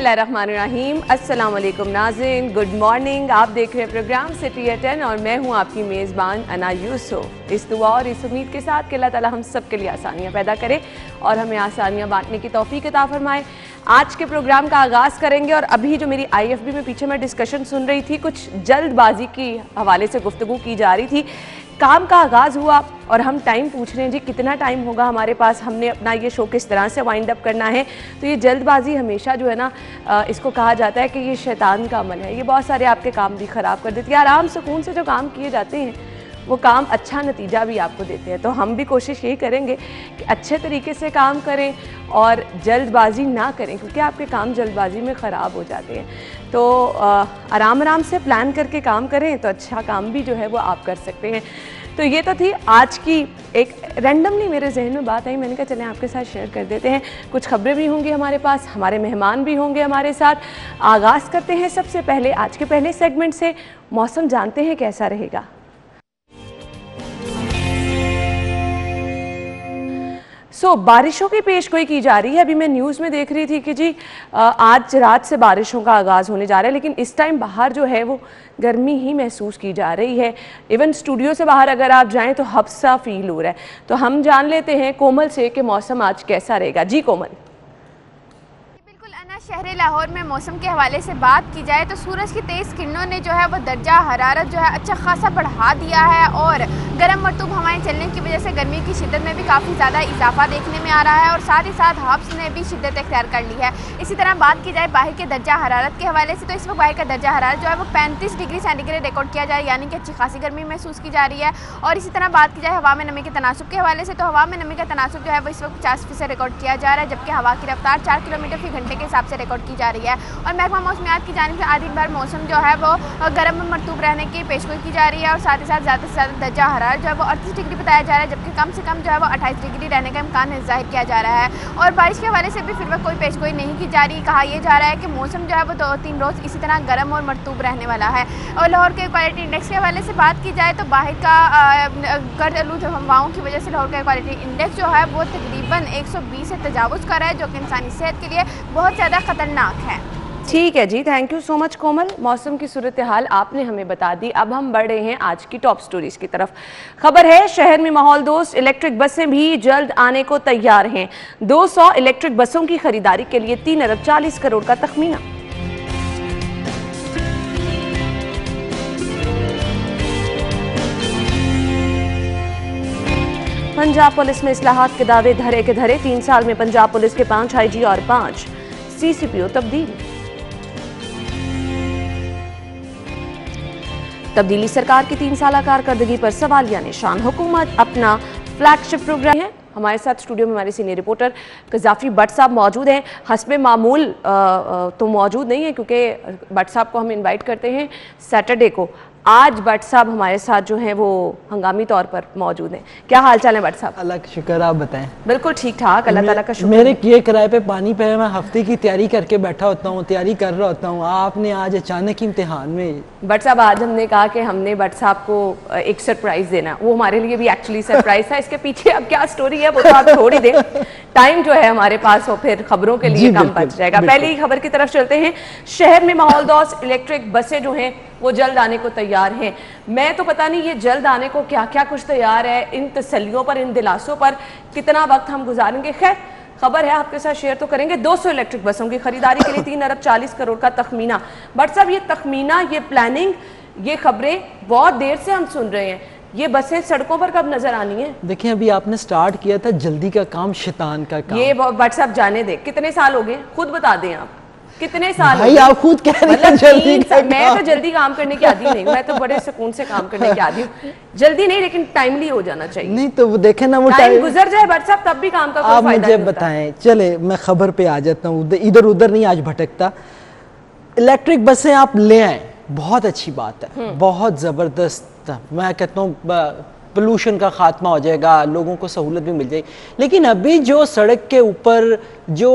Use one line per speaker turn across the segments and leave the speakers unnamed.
बिस्मिल्लाहिर्रहमानिर्रहीम। अस्सलाम वालेकुम नाज़रीन, गुड मॉर्निंग। आप देख रहे हैं प्रोग्राम सिटी एट 10 और मैं हूं आपकी मेज़बान अना यूसुफ। इस दुआ और इस उम्मीद के साथ कि अल्लाह ताला हम सब के लिए आसानियाँ पैदा करे और हमें आसानियाँ बांटने की तौफीक अता फरमाए। आज के प्रोग्राम का आगाज़ करेंगे और अभी जो मेरी IFB में पीछे मैं डिस्कशन सुन रही थी, कुछ जल्दबाजी की हवाले से गुफ्तगू की जा रही थी। काम का आगाज़ हुआ और हम टाइम पूछ रहे हैं जी कितना टाइम होगा हमारे पास, हमने अपना ये शो किस तरह से वाइंड अप करना है। तो ये जल्दबाजी हमेशा जो है ना, इसको कहा जाता है कि ये शैतान का अमल है, ये बहुत सारे आपके काम भी ख़राब कर देती है। आराम सुकून से जो काम किए जाते हैं वो काम अच्छा नतीजा भी आपको देते हैं। तो हम भी कोशिश यही करेंगे कि अच्छे तरीके से काम करें और जल्दबाजी ना करें, क्योंकि आपके काम जल्दबाजी में ख़राब हो जाते हैं। तो आराम आराम से प्लान करके काम करें तो अच्छा काम भी जो है वो आप कर सकते हैं। तो ये तो थी आज की एक रैंडमली मेरे जहन में बात आई, मैंने कहा चलें आपके साथ शेयर कर देते हैं। कुछ खबरें भी होंगी हमारे पास, हमारे मेहमान भी होंगे हमारे साथ। आगाज़ करते हैं सबसे पहले आज के पहले सेगमेंट से। मौसम जानते हैं कैसा रहेगा। बारिशों की पेशगोई की जा रही है। अभी मैं न्यूज़ में देख रही थी कि जी आज रात से बारिशों का आगाज़ होने जा रहा है, लेकिन इस टाइम बाहर जो है वो गर्मी ही महसूस की जा रही है। इवन स्टूडियो से बाहर अगर आप जाएं तो हफ्सा फील हो रहा है। तो हम जान लेते हैं कोमल से कि मौसम आज कैसा रहेगा। जी कोमल।
शहर लाहौर में मौसम के हवाले से बात की जाए तो सूरज की तेज़ किरणों ने जो है वो दर्जा हरारत जो है अच्छा खासा बढ़ा दिया है और गर्म मरतूब हवाएं चलने की वजह से गर्मी की शिद्दत में भी काफ़ी ज़्यादा इजाफा देखने में आ रहा है और साथ ही साथ हब्स ने भी शिद्दत इख्तियार कर ली है। इसी तरह बात की जाए बाहर के दर्जा हरारत के हवाले से तो इस वक्त बाहर का दर्जा हरारत जो है वो 35 डिग्री सेंटीग्रेड रिकॉर्ड किया जा रहा है, यानी कि अच्छी खासी गर्मी महसूस की जा रही है। और इसी तरह बात की जाए हवा में नमी के तनासुब के हवाले से तो हवा में नमी का तनासुब जो है वो इस वक्त 50% रिकॉर्ड किया जा रहा है, जबकि हवा की रफ्तार 4 किलोमीटर फी घंटे के हिसाब से रिकॉर्ड की जा रही है। और महकमा मौसमियात की जानिब से आज दिन भर मौसम जो है वो गर्म मरतूब रहने की पेशगोई की जा रही है और साथ ही साथ ज़्यादा से ज़्यादा दर्जा हरारत जो है वो 38 डिग्री बताया जा रहा है, जबकि कम से कम जो है वो 28 डिग्री रहने का इम्कान जाहिर किया जा रहा है। और बारिश के हवाले से भी फिर वक्त कोई पेशगोई नहीं की जा रही। कहा यह जा रहा है कि मौसम जो है वो 2-3 रोज़ इसी तरह गर्म और मरतूब रहने वाला है। और लाहौर के क्वालिटी इंडेक्स के हवाले से बात की जाए तो बाहर का गर्द आलूद हवाओं की वजह से लाहौर का क्वालिटी इंडेक्स जो है वो तकरीबन 120 से तजावुज़ कर रहा है, जो कि इंसानी सेहत के लिए बहुत ज़्यादा ख़तरनाक है।
ठीक है जी, थैंक यू सो मच कोमल। मौसम की सूरत हाल आपने हमें बता दी। अब हम बढ़ रहे हैं आज की टॉप स्टोरीज की तरफ। खबर है शहर में माहौल दोस्त इलेक्ट्रिक बसें भी जल्द आने को तैयार हैं। 200 इलेक्ट्रिक बसों की खरीदारी के लिए 3 अरब 40 करोड़ का तखमीना। पंजाब पुलिस में इस्लाहात के दावे धरे के धरे। 3 साल में पंजाब पुलिस के 5 IG और 5 CCPO तब्दीली सरकार की 3 साल कारकर्दगी पर सवालिया निशान। हुकूमत अपना फ्लैगशिप प्रोग्राम है। हमारे साथ स्टूडियो में हमारे सीनियर रिपोर्टर कज़ाफ़ी भट्ट साहब मौजूद हैं। हस्बे मामूल तो मौजूद नहीं है क्योंकि भट्ट साहब को हम इनवाइट करते हैं सैटरडे को। आज भट्ट साहब हमारे साथ जो हैं वो हंगामी तौर पर मौजूद हैं। क्या हाल चाल है भट्ट साहब?
अल्लाह का शुक्र, आप बताएं।
बिल्कुल ठीक ठाक, अल्लाह ताला का शुक्र।
मेरे किए किराए पे पानी पे मैं हफ्ते की तैयारी करके बैठा होता हूँ, तैयारी कर रहा होता हूँ। आपने आज अचानक इम्तिहान में
भट्ट साहब, आज हमने कहा कि हमने भट्ट साहब को एक सरप्राइज देना, वो हमारे लिए भी एक्चुअली सरप्राइज था। इसके पीछे अब क्या स्टोरी है वो तो आप छोड़ ही दें, टाइम जो है हमारे पास वो फिर खबरों के लिए कम बच जाएगा। पहली खबर की तरफ चलते हैं। शहर में माहौल दोस्त इलेक्ट्रिक बसें जो हैं वो जल्द आने को तैयार हैं। मैं तो पता नहीं ये जल्द आने को क्या क्या कुछ तैयार है, इन तसल्लियों पर, इन दिलासों पर कितना वक्त हम गुजारेंगे। खैर खबर है आपके साथ शेयर तो करेंगे। 200 इलेक्ट्रिक बसों की खरीदारी के लिए 3 अरब 40 करोड़ का तखमीना। बट साहब, ये तखमीना, ये प्लानिंग, ये खबरें बहुत देर से हम सुन रहे हैं। ये बसें सड़कों पर कब नजर आनी है?
देखिए, अभी आपने स्टार्ट किया था जल्दी का काम शैतान का काम।
ये भट्ट साहब जाने दे, कितने साल हो गए खुद बता दें आप, कितने साल?
भाई आप खुद कह रहे हैं जल्दी का काम।
मैं तो जल्दी काम करने की आदी नहीं, मैं तो बड़े सुकून से काम करने की आदी हूँ। जल्दी नहीं, लेकिन टाइमली हो जाना चाहिए।
नहीं तो वो देखे ना, वो
टाइम गुजर जाए भट्ट साहब तब भी काम का कोई
आप
फायदा
मुझे
नहीं होता।
बताएं। चले मैं खबर पे आ जाता हूँ, इधर उधर नहीं आज भटकता। इलेक्ट्रिक बसें आप ले आए, बहुत अच्छी बात है, बहुत ज़बरदस्त। मैं कहता हूँ पोल्यूशन का खात्मा हो जाएगा, लोगों को सहूलत भी मिल जाएगी। लेकिन अभी जो सड़क के ऊपर जो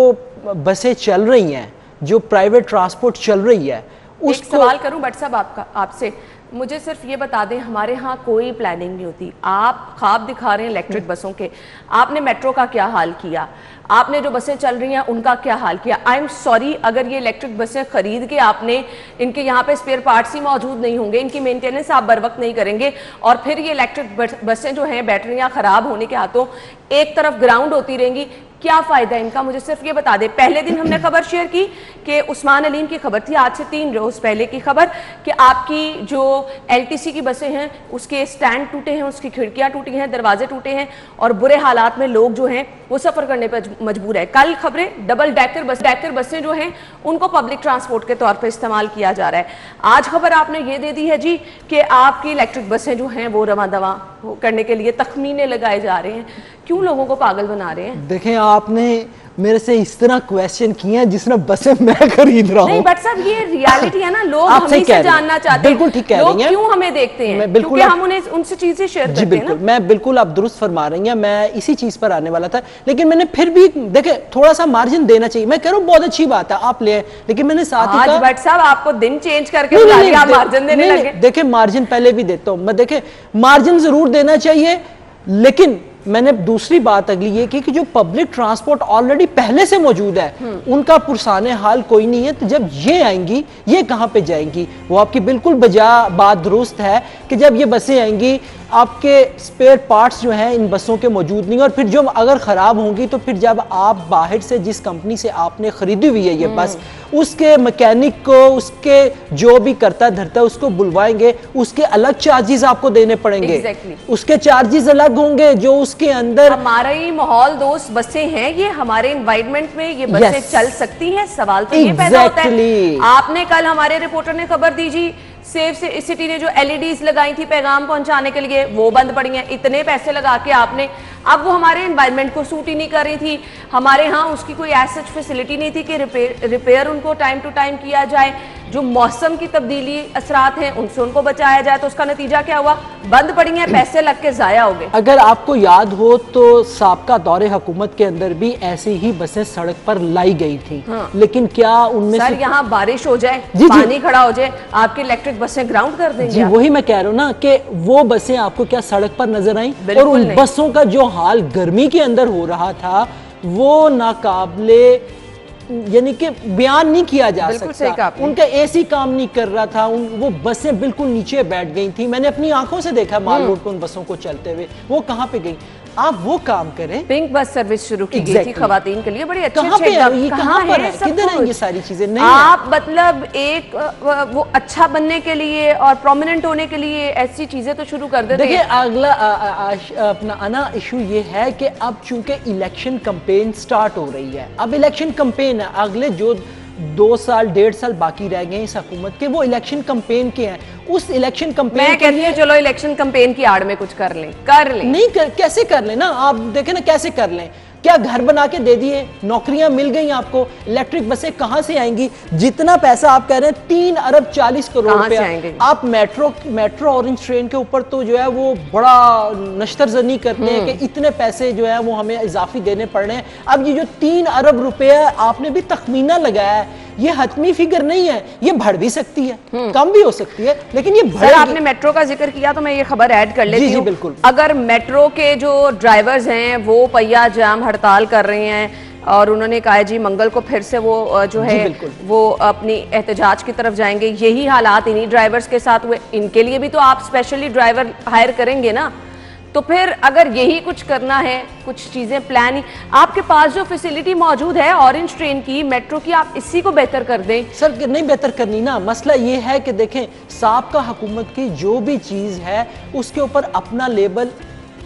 बसें चल रही हैं, जो प्राइवेट ट्रांसपोर्ट चल रही है,
एक सवाल करूं भट्ट साहब आपसे, मुझे सिर्फ ये बता दें, हमारे यहाँ कोई प्लानिंग नहीं होती। आप ख्वाब दिखा रहे हैं इलेक्ट्रिक बसों के, आपने मेट्रो का क्या हाल किया, आपने जो बसें चल रही हैं उनका क्या हाल किया। आई एम सॉरी, अगर ये इलेक्ट्रिक बसें खरीद के आपने, इनके यहाँ पे स्पेयर पार्ट्स ही मौजूद नहीं होंगे, इनकी मेंटेनेंस आप बर वक्त नहीं करेंगे, और फिर ये इलेक्ट्रिक बसें जो हैं बैटरियाँ ख़राब होने के हाथों एक तरफ ग्राउंड होती रहेंगी, क्या फ़ायदा इनका। मुझे सिर्फ ये बता दें, पहले दिन हमने खबर शेयर की कि उस्मान अलीम की खबर थी, आज से 3 रोज़ पहले की खबर, कि आपकी जो LTC की बसें हैं उसके स्टैंड टूटे हैं, उसकी खिड़कियाँ टूटी हैं, दरवाजे टूटे हैं, और बुरे हालात में लोग जो हैं वो सफ़र करने पर मजबूर है। कल खबरें डबल डेकर बसें जो हैं उनको पब्लिक ट्रांसपोर्ट के तौर पर इस्तेमाल किया जा रहा है। आज खबर आपने ये दे दी है जी कि आपकी इलेक्ट्रिक बसें जो हैं वो रवां दवा करने के लिए तखमीने लगाए जा रहे हैं। क्यों लोगों को पागल बना रहे हैं?
देखें, आपने मेरे से इस तरह क्वेश्चन किए हैं जिसने बसें मैं खरीद रहा हूँ।
नहीं बट साहब, ये रियलिटी है ना, लोग हमें से जानना चाहते हैं।
बिल्कुल ठीक कह रही हैं।
क्यों हमें देखते हैं?
बिल्कुल,
क्योंकि हम उन्हें उनसे चीजें शेयर करते हैं।
जी बिल्कुल, मैं बिल्कुल, आप दुरुस्त फरमा रही हैं, मैं इसी चीज पर आने वाला था। लेकिन मैंने फिर भी देखे थोड़ा सा मार्जिन देना चाहिए। मैं कह रहा हूँ बहुत अच्छी बात है, आप ले आए, लेकिन मैंने साथ ही कहा
बट साहब आपको दिन चेंज करके बुला लिया, आप मार्जिन देने लगे।
देखे मार्जिन पहले भी देता हूँ मैं, देखे मार्जिन जरूर देना चाहिए, लेकिन मैंने दूसरी बात अगली ये की कि जो पब्लिक ट्रांसपोर्ट ऑलरेडी पहले से मौजूद है उनका पुरसाने हाल कोई नहीं है, तो जब ये आएंगी ये कहां पे जाएंगी? वो आपकी बिल्कुल बजा बात दुरुस्त है कि जब ये बसें आएंगी आपके स्पेयर पार्ट्स जो हैं इन बसों के मौजूद नहीं, और फिर जो अगर ख़राब होंगी तो फिर जब आप बाहर से जिस कंपनी से आपने ख़रीदी हुई है ये बस, उसके मैकेनिक को, उसके जो भी करता धरता है उसको बुलवाएंगे, उसके अलग चार्जेस आपको देने पड़ेंगे। उसके चार्जेस अलग होंगे जो उसके अंदर।
हमारा ही माहौल दोस्त बसें हैं, ये हमारे एनवायरनमेंट में ये बसें चल सकती हैं। सवाल तो ये पैदा होता है। आपने कल हमारे रिपोर्टर ने खबर दी जी, सेफ सिटी ने जो LEDs लगाई थी पैगाम पहुंचाने के लिए वो बंद पड़ी हैं। इतने पैसे लगा के आपने, अब वो हमारे एनवायरनमेंट को सूट ही नहीं कर रही थी। हमारे यहाँ उसकी कोई ऐसी फैसिलिटी नहीं थी कि रिपेयर उनको टाइम टू टाइम किया जाए। जो मौसम की तब्दीली असरात हैं उनसे उनको बचाया जाए, तो उसका नतीजा क्या हुआ? बंद पड़ी हैं, पैसे लग के जाया हो गए।
अगर आपको याद हो तो साबका दौरे हुकूमत के अंदर भी ऐसी ही बसें सड़क पर लाई गई थी। लेकिन क्या उनमें
सर यहाँ बारिश हो जाए, पानी खड़ा हो जाए, आपकी इलेक्ट्रिक बसें ग्राउंड कर देंगे?
जी वही मैं कह रहा हूँ ना कि वो बसें आपको क्या सड़क पर नजर आई? और उन बसों का जो हाल गर्मी के अंदर हो रहा था वो नाकाबिले यानी कि बयान नहीं किया जा सकता। उनका AC काम नहीं कर रहा था, वो बसें बिल्कुल नीचे बैठ गई थी। मैंने अपनी आंखों से देखा माल रोड पर उन बसों को चलते हुए। वो कहाँ पे गई? आप वो काम करें।
पिंक बस सर्विस शुरू की गई थी खवातीन के लिए, बड़ी अच्छी
कहाँ पे है? कहाँ पर है? किधर है ये सारी चीजें? नहीं
आप मतलब एक वो अच्छा बनने के लिए और प्रोमिनेंट होने के लिए ऐसी चीजें तो शुरू कर देते हैं।
देखिए अगला अपना आना इशू ये है कि अब चूंकि इलेक्शन कैंपेन स्टार्ट हो रही है, अब इलेक्शन कैंपेन है, अगले जो 2 साल 1.5 साल बाकी रह गए इस हुकूमत के, वो इलेक्शन कैंपेन के हैं। उस इलेक्शन कैंपेन
मैं कहती हूं चलो इलेक्शन कैंपेन की आड़ में कुछ कर लें।
नहीं कैसे कर लें ना, आप देखें ना कैसे कर लें। क्या घर बना के दे दिए? नौकरियां मिल गई आपको? इलेक्ट्रिक बसें कहां से आएंगी? जितना पैसा आप कह रहे हैं 3 अरब 40 करोड़ रुपया, आप मेट्रो ऑरेंज ट्रेन के ऊपर तो जो है वो बड़ा नश्तरजनी करते हैं कि इतने पैसे जो है वो हमें इजाफी देने पड़ रहे हैं। अब ये जो 3 अरब रुपया आपने भी तखमीना लगाया है, ये हतमी फिगर नहीं है, ये बढ़ भी सकती है, कम भी हो सकती है, लेकिन ये बढ़।
आपने मेट्रो का जिक्र किया तो मैं ये खबर ऐड कर लेती हूं।
बिल्कुल।
अगर मेट्रो के जो ड्राइवर्स हैं वो पहिया जाम हड़ताल कर रहे हैं और उन्होंने कहा जी मंगल को फिर से वो जो है वो अपनी एहतजाज की तरफ जाएंगे, यही हालात इन्हीं ड्राइवर्स के साथ हुए। इनके लिए भी तो आप स्पेशली ड्राइवर हायर करेंगे ना, तो फिर अगर यही कुछ करना है, कुछ चीज़ें प्लान ही, आपके पास जो फैसिलिटी मौजूद है ऑरेंज ट्रेन की, मेट्रो की, आप इसी को बेहतर कर दें।
सर नहीं बेहतर करनी ना, मसला ये है कि देखें साबका हुकूमत की जो भी चीज़ है उसके ऊपर अपना लेबल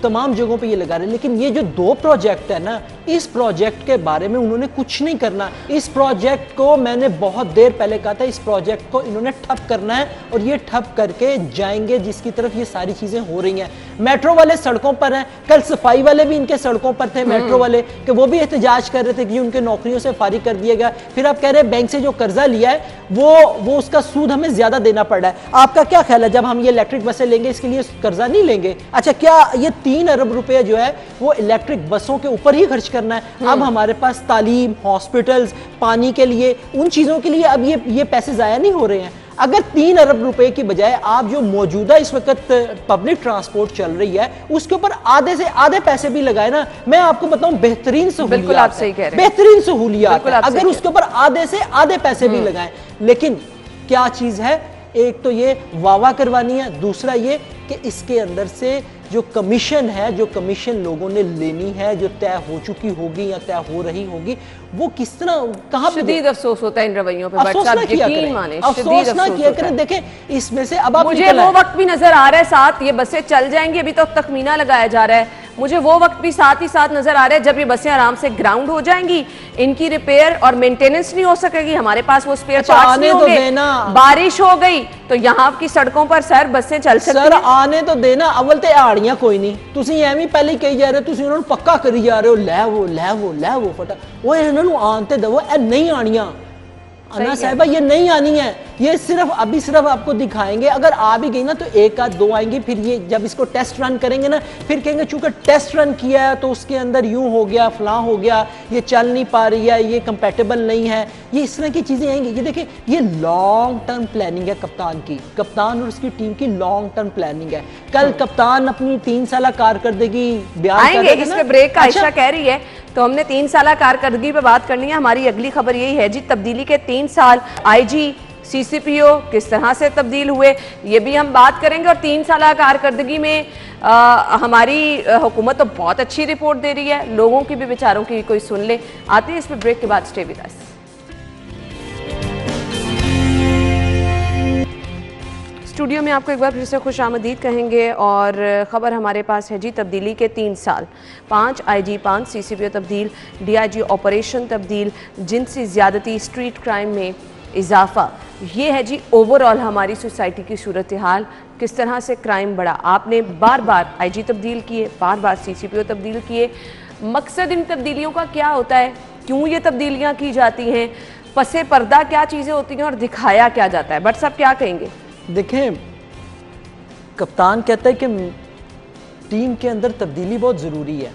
तमाम जगहों पे ये लगा रहे हैं, लेकिन ये जो 2 प्रोजेक्ट है ना, इस प्रोजेक्ट के बारे में उन्होंने कुछ नहीं करना। इस प्रोजेक्ट को मैंने बहुत देर पहले कहा था, इस प्रोजेक्ट को इन्होंने ठप करना है और ये ठप करके जाएंगे जिसकी तरफ ये सारी चीजें हो रही हैं। मेट्रो वाले सड़कों पर हैं, कल सफाई वाले भी इनके सड़कों पर थे, मेट्रो वाले, कि वो भी एहतजाज कर रहे थे कि उनके नौकरियों से फारिग कर दिया गया। फिर आप कह रहे हैं बैंक से जो कर्जा लिया है वो उसका सूद हमें ज्यादा देना पड़ रहा है। आपका क्या ख्याल है, जब हम ये इलेक्ट्रिक बसें लेंगे इसके लिए कर्जा नहीं लेंगे? अच्छा, क्या ये 3 अरब रुपए जो है वो इलेक्ट्रिक बसों के ऊपर ही खर्च करना है? अब हमारे पास तालीम, हॉस्पिटल्स, पानी के लिए, उन चीजों के लिए अब ये पैसे जाया नहीं हो रहे हैं। अगर 3 अरब रुपए की बजाय आप जो मौजूदा इस वक्त पब्लिक ट्रांसपोर्ट चल रही है उसके ऊपर आधे से आधे पैसे भी लगाए ना, मैं आपको बताऊं बेहतरीन सहूलियात है, बेहतरीन सहूलियात है, अगर उसके ऊपर आधे से आधे पैसे भी लगाएं। लेकिन क्या चीज है, एक तो ये वावा करवानी है, दूसरा ये कि इसके अंदर से जो कमीशन है, जो कमीशन लोगों ने लेनी है, जो तय हो चुकी होगी या तय हो रही होगी, वो किस तरह कहां पे
शदीद अफसोस होता है इन रवैयों पे।
अफसोस ना किया करें। देखें इसमें से अब
मुझे वो वक्त भी नजर आ रहा है, साथ ये बसें चल जाएंगी, अभी तो तखमीना लगाया जा रहा है, मुझे वो वक्त भी साथ ही साथ नजर आ रहा है जब ये बसें आराम से ग्राउंड हो जाएंगी, इनकी रिपेयर और मेंटेनेंस नहीं हो सकेगी, हमारे पास वो स्पेयर पार्ट्स नहीं होंगे, बारिश हो गई तो यहाँ की सड़कों पर सर बसें चल सकती हैं।
सर आने तो देना, अव्वल ते आड़ियां कोई नहीं, तुसी एवं पहले ही कही जा रहे हो, तुसी उन्होंने पक्का करी जा रहे हो, लै वो फटा वो इन्होंने आनते दवो, ए नहीं आनियां अन्ना साहिबा, ये नहीं आनी है, ये सिर्फ अभी सिर्फ आपको दिखाएंगे, अगर आ भी गई ना तो एक आध दो आएंगी, फिर ये जब इसको टेस्ट रन करेंगे ना फिर कहेंगे चूंकि टेस्ट रन किया है तो उसके अंदर यूं हो गया, फलां हो गया, ये चल नहीं पा रही है, ये कंपैटिबल नहीं है, ये इस तरह की चीजें आएंगी। ये देखिए ये लॉन्ग टर्म प्लानिंग है कप्तान की, कप्तान और उसकी टीम की लॉन्ग टर्म प्लानिंग है। कल कप्तान अपनी 3 साल कारकर्दगी बयान कर रहे थे,
इसमें ब्रेक का आयशा कह रही है तो हमने 3 साल कारकर्दगी पे बात करनी है। हमारी अगली खबर यही है जी, तब्दीली के 3 साल आईजी सीसीपीओ किस तरह से तब्दील हुए ये भी हम बात करेंगे, और 3 साल कारकर्दगी में हमारी हुकूमत तो बहुत अच्छी रिपोर्ट दे रही है, लोगों की भी विचारों की कोई सुन ले। आते हैं इस पर ब्रेक के बाद, स्टे विद अस। स्टूडियो में आपको एक बार फिर से खुश आमदीद कहेंगे, और ख़बर हमारे पास है जी तब्दीली के 3 साल, 5 आईजी, 5 सीसीपीओ तब्दील, डीआईजी ऑपरेशन तब्दील, जिनसी ज़्यादती, स्ट्रीट क्राइम में इजाफा। ये है जी ओवरऑल हमारी सोसाइटी की सूरत हाल, किस तरह से क्राइम बढ़ा। आपने बार बार आईजी तब्दील किए, बार बार सीसीपीओ तब्दील किए, मकसद इन तब्दीलियों का क्या होता है, क्यों ये तब्दीलियाँ की जाती हैं, पसे पर्दा क्या चीज़ें होती हैं और दिखाया क्या जाता है। बट साहब क्या कहेंगे?
देखें, कप्तान कहता है कि टीम के अंदर तब्दीली बहुत जरूरी है,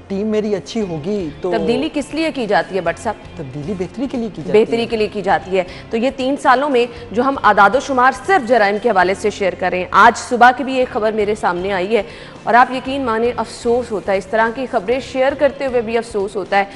टीम मेरी अच्छी होगी तो
तब्दीली किस लिए की जाती है? बट साहब
तब्दीली बेहतरी के लिए की जाती है,
बेहतरी के लिए की जाती है। तो ये 3 सालों में जो हम आदादो शुमार सिर्फ जराइम के हवाले से शेयर कर रहे हैं, आज सुबह की भी एक खबर मेरे सामने आई है और आप यकीन माने अफसोस होता है, इस तरह की खबरें शेयर करते हुए भी अफसोस होता है।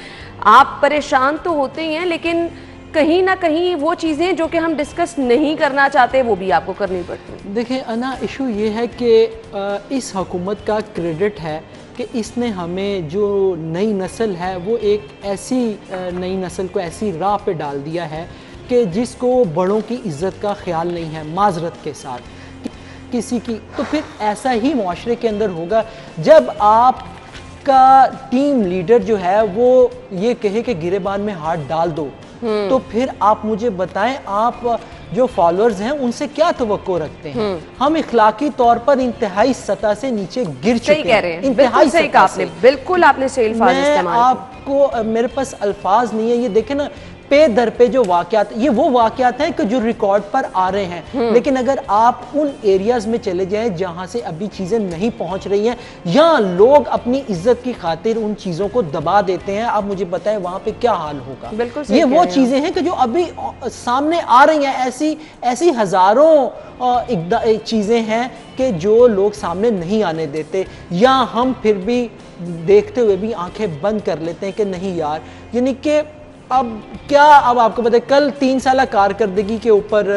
आप परेशान तो होते ही हैं, लेकिन कहीं ना कहीं वो चीज़ें जो कि हम डिस्कस नहीं करना चाहते वो भी आपको करनी पड़ती हैं।
देखिए अना, इशू ये है कि इस हुकूमत का क्रेडिट है कि इसने हमें जो नई नस्ल है वो एक ऐसी नई नस्ल को ऐसी राह पे डाल दिया है कि जिसको बड़ों की इज़्ज़त का ख्याल नहीं है, माजरत के साथ किसी की। तो फिर ऐसा ही मुआशरे के अंदर होगा जब आपका टीम लीडर जो है वो ये कहे कि गिरेबान में हाथ डाल दो, तो फिर आप मुझे बताएं आप जो फॉलोअर्स हैं उनसे क्या तवक्को रखते हैं। हम इखलाकी तौर पर इंतहाई सतह से नीचे गिर चुके हैं,
इंतहाई सही कहा आपने, बिल्कुल आपने सही अल्फाज इस्तेमाल किए।
आपको मेरे पास अल्फाज नहीं है, ये देखें ना पे दर पे जो वाकयात, ये वो वाकयात हैं कि जो रिकॉर्ड पर आ रहे हैं, लेकिन अगर आप उन एरियाज में चले जाएं जहां से अभी चीजें नहीं पहुंच रही हैं या लोग अपनी इज्जत की खातिर उन चीजों को दबा देते हैं, आप मुझे बताएं वहां पे क्या हाल होगा।
बिल्कुल
ये वो चीजें हैं कि जो अभी सामने आ रही हैं, ऐसी हजारों चीजें हैं कि जो लोग सामने नहीं आने देते, या हम फिर भी देखते हुए भी आंखें बंद कर लेते हैं कि नहीं यार। यानी कि अब क्या, अब आपको पता है कल 3 साल कारकर्दगी के ऊपर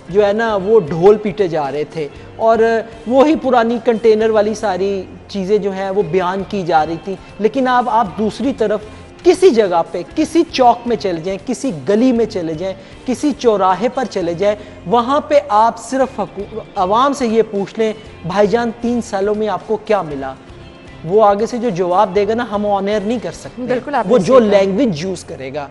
जो है ना वो ढोल पीटे जा रहे थे और वही पुरानी कंटेनर वाली सारी चीज़ें जो हैं वो बयान की जा रही थी। लेकिन अब आप दूसरी तरफ किसी जगह पे, किसी चौक में चले जाएं, किसी गली में चले जाएं, किसी चौराहे पर चले जाएं, वहाँ पे आप सिर्फ आवाम से ये पूछ लें भाईजान 3 सालों में आपको क्या मिला, वो आगे से जो जवाब देगा ना हम ऑनर नहीं कर सकते।
बिल्कुल,
वो जो लैंग्वेज यूज करेगा,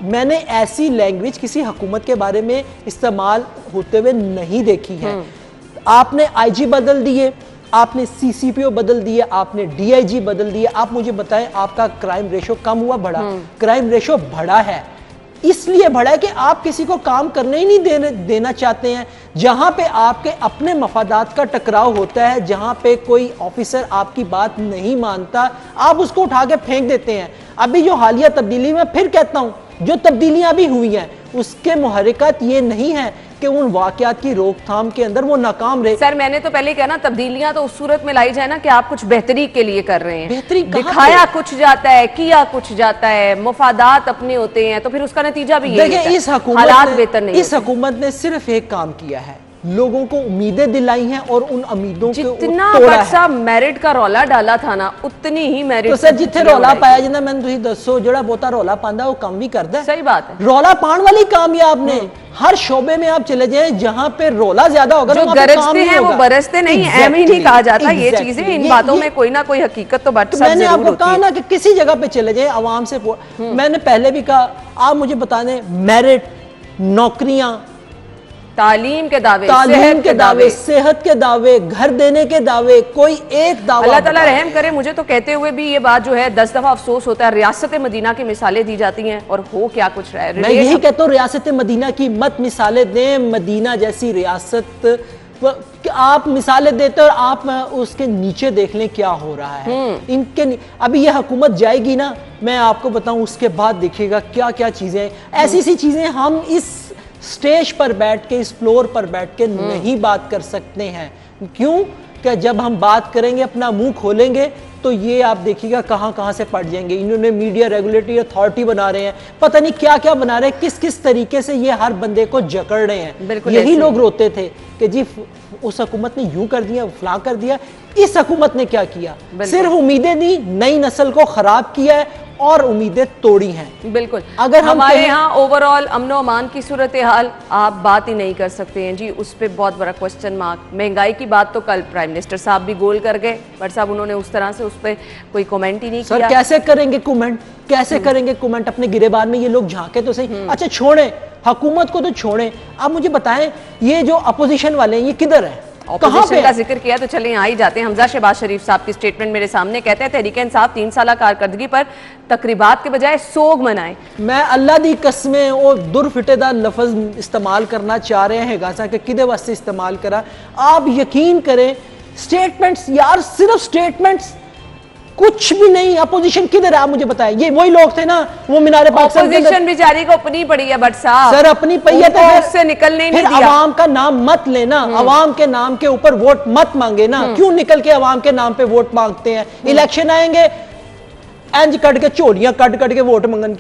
मैंने ऐसी लैंग्वेज किसी हुकूमत के बारे में इस्तेमाल होते हुए नहीं देखी है। आपने आईजी बदल दिए, आपने सीसीपीओ बदल दिए, आपने डीआईजी बदल दिए, आप मुझे बताएं आपका क्राइम रेशो कम हुआ बढ़ा? क्राइम रेशो बढ़ा है, इसलिए बढ़ा है कि आप किसी को काम करने ही नहीं देना चाहते हैं। जहां पे आपके अपने मफादात का टकराव होता है, जहां पे कोई ऑफिसर आपकी बात नहीं मानता, आप उसको उठा के फेंक देते हैं। अभी जो हालिया तब्दीली में फिर कहता हूं जो तब्दीलियां भी हुई हैं उसके मुहर्रिकात ये नहीं है कि उन वाकयात की रोकथाम के अंदर वो नाकाम रहे।
सर मैंने तो पहले कहा ना, तब्दीलियां तो उस सूरत में लाई जाए ना कि आप कुछ बेहतरी के लिए कर रहे हैं,
बेहतरी
दिखाया कुछ जाता है, किया कुछ जाता है, मुफादात अपने होते हैं, तो फिर उसका नतीजा भी यही है।
इस हुकूमत ने सिर्फ एक काम किया है, लोगों को उम्मीदें दिलाई हैं और उन उम्मीदों को
जितना बच्चा मेरिट का रौला डाला था ना, उतनी ही मेरिट
तो सर जिथे रौला पाया जिन्ना मैंने तुझे दसो जड़ा बहुता रौला पांदा वो काम भी करता है।
सही बात है,
रौला पाने वाली कामयाब ने हर शोबे में आप चले जाएं जहां पे रौला ज्यादा होगा,
जो गरजते हैं वो बरसते नहीं, एम ही नहीं कहा जाता। ये चीजें, इन बातों में कोई ना कोई हकीकत तो बट
मैंने आपको कहा ना कि किसी जगह पे चले जाए आवाम से, मैंने पहले भी कहा, आप मुझे बता दें मेरिट, नौकरियां,
तालीम के दावे,
सेहत के दावे, घर देने के दावे, कोई एक दावा।
अल्लाह ताला रहम करे, मुझे तो कहते हुए भी ये बात जो है 10 दफा अफसोस होता है। रियासत मदीना की मिसालें दी जाती हैं और हो क्या कुछ रहा है।
मैं यही कहता हूँ रियासत मदीना की मत मिसालें दें, मदीना जैसी रियासत आप मिसालें देते और आप उसके नीचे देख लें क्या हो रहा है। इनके अभी ये हुकूमत जाएगी ना, मैं आपको बताऊं उसके बाद देखिएगा क्या क्या चीजें, ऐसी सी चीजें हम इस स्टेज पर बैठ के, इस फ्लोर पर बैठ के नहीं बात कर सकते हैं। क्यों? कि जब हम बात करेंगे, अपना मुंह खोलेंगे तो ये आप देखिएगा कहां कहां से पड़ जाएंगे। इन्होंने मीडिया रेगुलेटरी अथॉरिटी बना रहे हैं, पता नहीं क्या क्या बना रहे हैं, किस किस तरीके से ये हर बंदे को जकड़ रहे हैं। यही लोग रोते थे कि जी उस हुकूमत ने यूं कर दिया, फलां कर दिया। इस हुकूमत ने क्या किया? सिर्फ उम्मीदें दी, नई नस्ल को खराब किया है और उम्मीदें तोड़ी हैं।
बिल्कुल,
अगर
हमारे यहाँ ओवरऑल अमनो अमान की सूरत हाल आप बात ही नहीं कर सकते हैं जी, उस पर बहुत बड़ा क्वेश्चन मार्क। महंगाई की बात तो कल प्राइम मिनिस्टर साहब भी गोल कर गए, बट साहब उन्होंने उस तरह से उस पर कोई कमेंट ही नहीं किया।
कैसे करेंगे कमेंट, कैसे करेंगे कमेंट? अपने गिरेबान में ये लोग झांके तो सही। अच्छा छोड़े हुकूमत को, तो छोड़े, आप मुझे बताएं ये जो अपोजिशन वाले हैं ये किधर है?
ऑपोजिशन का जिक्र किया तो चले यहाँ ही जाते हैं। हमजा शहबाज शरीफ साहब की स्टेटमेंट मेरे सामने, कहते हैं तहरीक इंसाफ 3 साल कारकर्दगी पर तकरीबात के बजाय सोग मनाएं।
मैं अल्लाह दी कसमें वो दुरफिटेदार लफ्ज इस्तेमाल करना चाह रहे हैं गासा के किदे वास्ते इस्तेमाल करा। आप यकीन करें स्टेटमेंट्स, यार सिर्फ स्टेटमेंट्स, कुछ भी नहीं। अपोजिशन किधर है आप मुझे बताएं? ये वही लोग थे ना वो मीनारे पाकिस्तान के
अपोजिशन बेचारी को अपनी पड़ी है बट साहब,
सर अपनी पड़ी है तो
उससे निकलने ही नहीं दिया।
अवाम का नाम मत लेना, अवाम के नाम के ऊपर वोट मत मांगे ना। क्यों निकल के अवाम के नाम पे वोट मांगते हैं? इलेक्शन आएंगे एंज कट के चोलियां कट के वोट मांगन,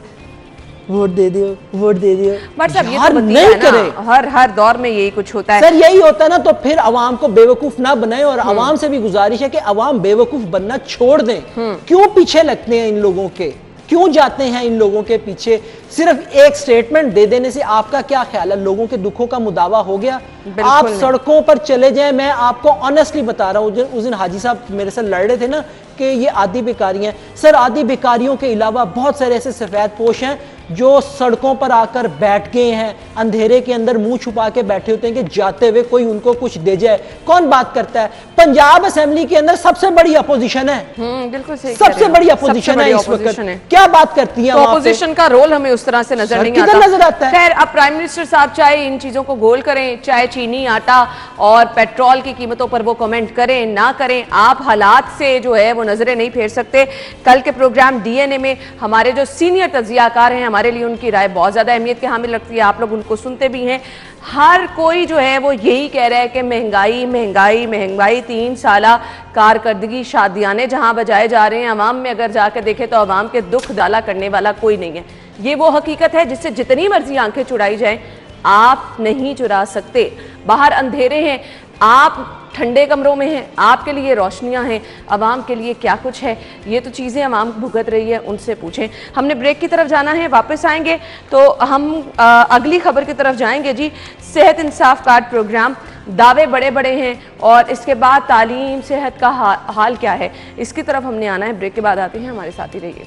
वोट दे दियो, वोट दे दियो।
बट सब ये तो नहीं करे, हर दौर में यही कुछ होता है
सर। यही होता है ना, तो फिर अवाम को बेवकूफ ना बनाए। और अवाम से भी गुजारिश है कि अवाम बेवकूफ बनना छोड़ दें। क्यों पीछे लगते हैं इन लोगों के, क्यों जाते हैं इन लोगों के पीछे? सिर्फ एक स्टेटमेंट दे देने से आपका क्या ख्याल है? लोगों के दुखों का मुदावा हो गया? आप सड़कों पर चले जाएं, मैं आपको ऑनेस्टली बता रहा हूं, उस दिन हाजी साहब मेरे से लड़ रहे थे ना कि ये आधी बेकारी हैं। सर आधी बेकारियों के अलावा बहुत सारे ऐसे सफेद पोश हैं जो सड़कों पर आकर बैठ गए हैं, अंधेरे के अंदर मुंह छुपा के बैठे होते हैं कि जाते हुए कोई उनको कुछ दे जाए। कौन बात करता है? पंजाब असेंबली के अंदर सबसे बड़ी अपोजिशन है।
बिल्कुल सही,
सबसे बड़ी अपोजिशन है इस वक्त। क्या बात करती है?
अपोजिशन का रोल हमें उस तरह से नजर नहीं आता। खैर, अब प्राइम मिनिस्टर साहब चाहे इन चीजों को गोल करें, चाहे चीनी, आटा और पेट्रोल की कीमतों पर वो कमेंट करें ना करें, आप हालात से जो है वो नजरें नहीं फेर सकते। कल के प्रोग्राम डीएनए में हमारे जो सीनियर तज्जियाकार हैं, हमारे लिए उनकी राय बहुत ज्यादा अहमियत के हामिल रखती है। आप लोग उनको सुनते भी हैं। हर कोई जो है वो यही कह रहा है कि महंगाई महंगाई महंगाई, 3 साला कारकर्दगी, शादियाने जहां बजाए जा रहे हैं। अवाम में अगर जाकर देखें तो अवाम के दुख डाला करने वाला कोई नहीं है। ये वो हकीकत है जिससे जितनी मर्जी आंखें चुराई जाए आप नहीं चुरा सकते। बाहर अंधेरे हैं, आप ठंडे कमरों में हैं, आपके लिए रोशनियां हैं, अवाम के लिए क्या कुछ है? ये तो चीज़ें अवाम भुगत रही है, उनसे पूछें। हमने ब्रेक की तरफ जाना है, वापस आएंगे तो हम अगली खबर की तरफ जाएंगे जी। सेहत इंसाफ कार्ड प्रोग्राम, दावे बड़े बड़े हैं और इसके बाद तालीम, सेहत का हाल क्या है, इसकी तरफ हमने आना है। ब्रेक के बाद आते हैं, हमारे साथ ही रहिए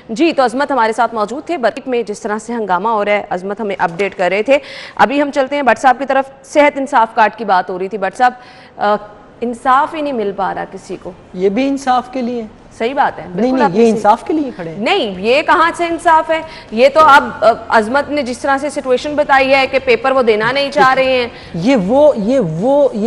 जी। तो अजमत हमारे साथ मौजूद थे। बरक में जिस तरह से हंगामा हो रहा है, अजमत हमें अपडेट कर रहे थे। अभी हम चलते हैं भट्ट साहब की तरफ। सेहत इंसाफ कार्ड की बात हो रही थी। भट्ट साहब, इंसाफ ही नहीं मिल पा रहा किसी को।
ये भी इंसाफ के लिए?
सही बात है।
नहीं नहीं, ये इंसाफ के लिए खड़े हैं।
नहीं, ये कहाँ से इंसाफ है? ये तो अब अजमत ने जिस तरह से सिचुएशन बताई है कि पेपर वो देना नहीं चाह रहे हैं।
ये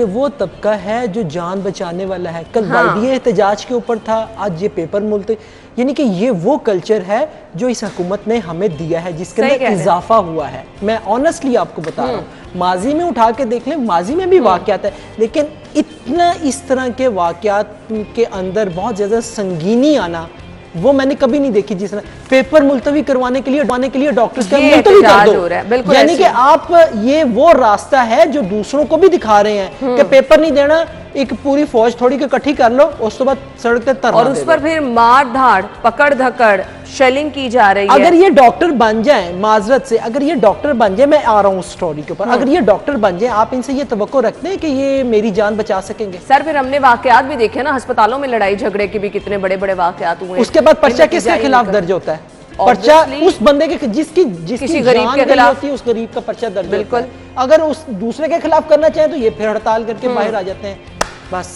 वो तबका है जो जान बचाने वाला है। कल वाइडीए एहतजाज के ऊपर था, आज ये पेपर मुल्तवी, यानी कि ये वो कल्चर है जो इस हुकूमत ने हमें दिया है, जिसके अंदर इजाफा हुआ है। मैं ऑनेस्टली आपको बता रहा हूँ, माजी में उठा के देख लें, माजी में भी वाक़यात है, लेकिन इतना इस तरह के वाक़यात के अंदर बहुत ज़्यादा संगीनी आना वो मैंने कभी नहीं देखी। जिस तरह पेपर मुलतवी करवाने के लिए डॉक्टर्स का मुलतवी कर दो, यानी कि आप ये वो रास्ता है जो दूसरों को भी दिखा रहे हैं कि पेपर नहीं देना, एक पूरी फौज थोड़ी के इकट्ठी कर लो, उस बाद सड़क पे धरना
और उस पर फिर मार धाड़, पकड़ धकड़, शेलिंग की जा रही है।
अगर ये डॉक्टर बन जाए, माजरत से, अगर ये डॉक्टर बन जाए, मैं आ रहा हूँ उस स्टोरी के ऊपर, अगर ये डॉक्टर बन जाए, आप इनसे ये तवक्को रखते हैं कि ये मेरी जान बचा सकेंगे?
सर फिर हमने वाकयात भी देखे ना, अस्पतालों में लड़ाई झगड़े के भी कितने बड़े बड़े वाकयात हुए।
उसके बाद पर्चा किसके खिलाफ दर्ज होता है? पर्चा उस बंदे के जिसकी
गरीब के खिलाफ
होती है, उस गरीब का पर्चा दर्ज होता है। अगर उस दूसरे के खिलाफ करना चाहे तो ये फिर हड़ताल करके बाहर आ जाते हैं। बस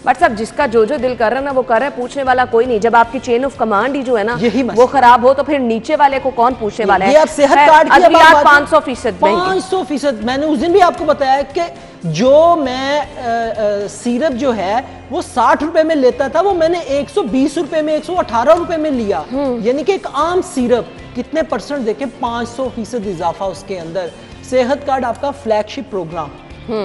बट साहब जिसका जो दिल कर रहा है ना वो कर रहा है, पूछने वाला कोई नहीं। जब आपकी चेन ऑफ कमांड ही जो है ना वो खराब हो तो फिर नीचे वाले को कौन पूछने वाला है?
ये आप सेहत कार्ड की बात
500%,
500%। मैंने उस दिन भी आपको बताया कि जो मैं सिरप जो है वो 60 रुपए में लेता था, वो मैंने 120 रुपए में, 118 रुपए में लिया। यानी कि एक आम सिरप कितने परसेंट देखे, 500% इजाफा उसके अंदर। सेहत कार्ड आपका फ्लैगशिप प्रोग्राम,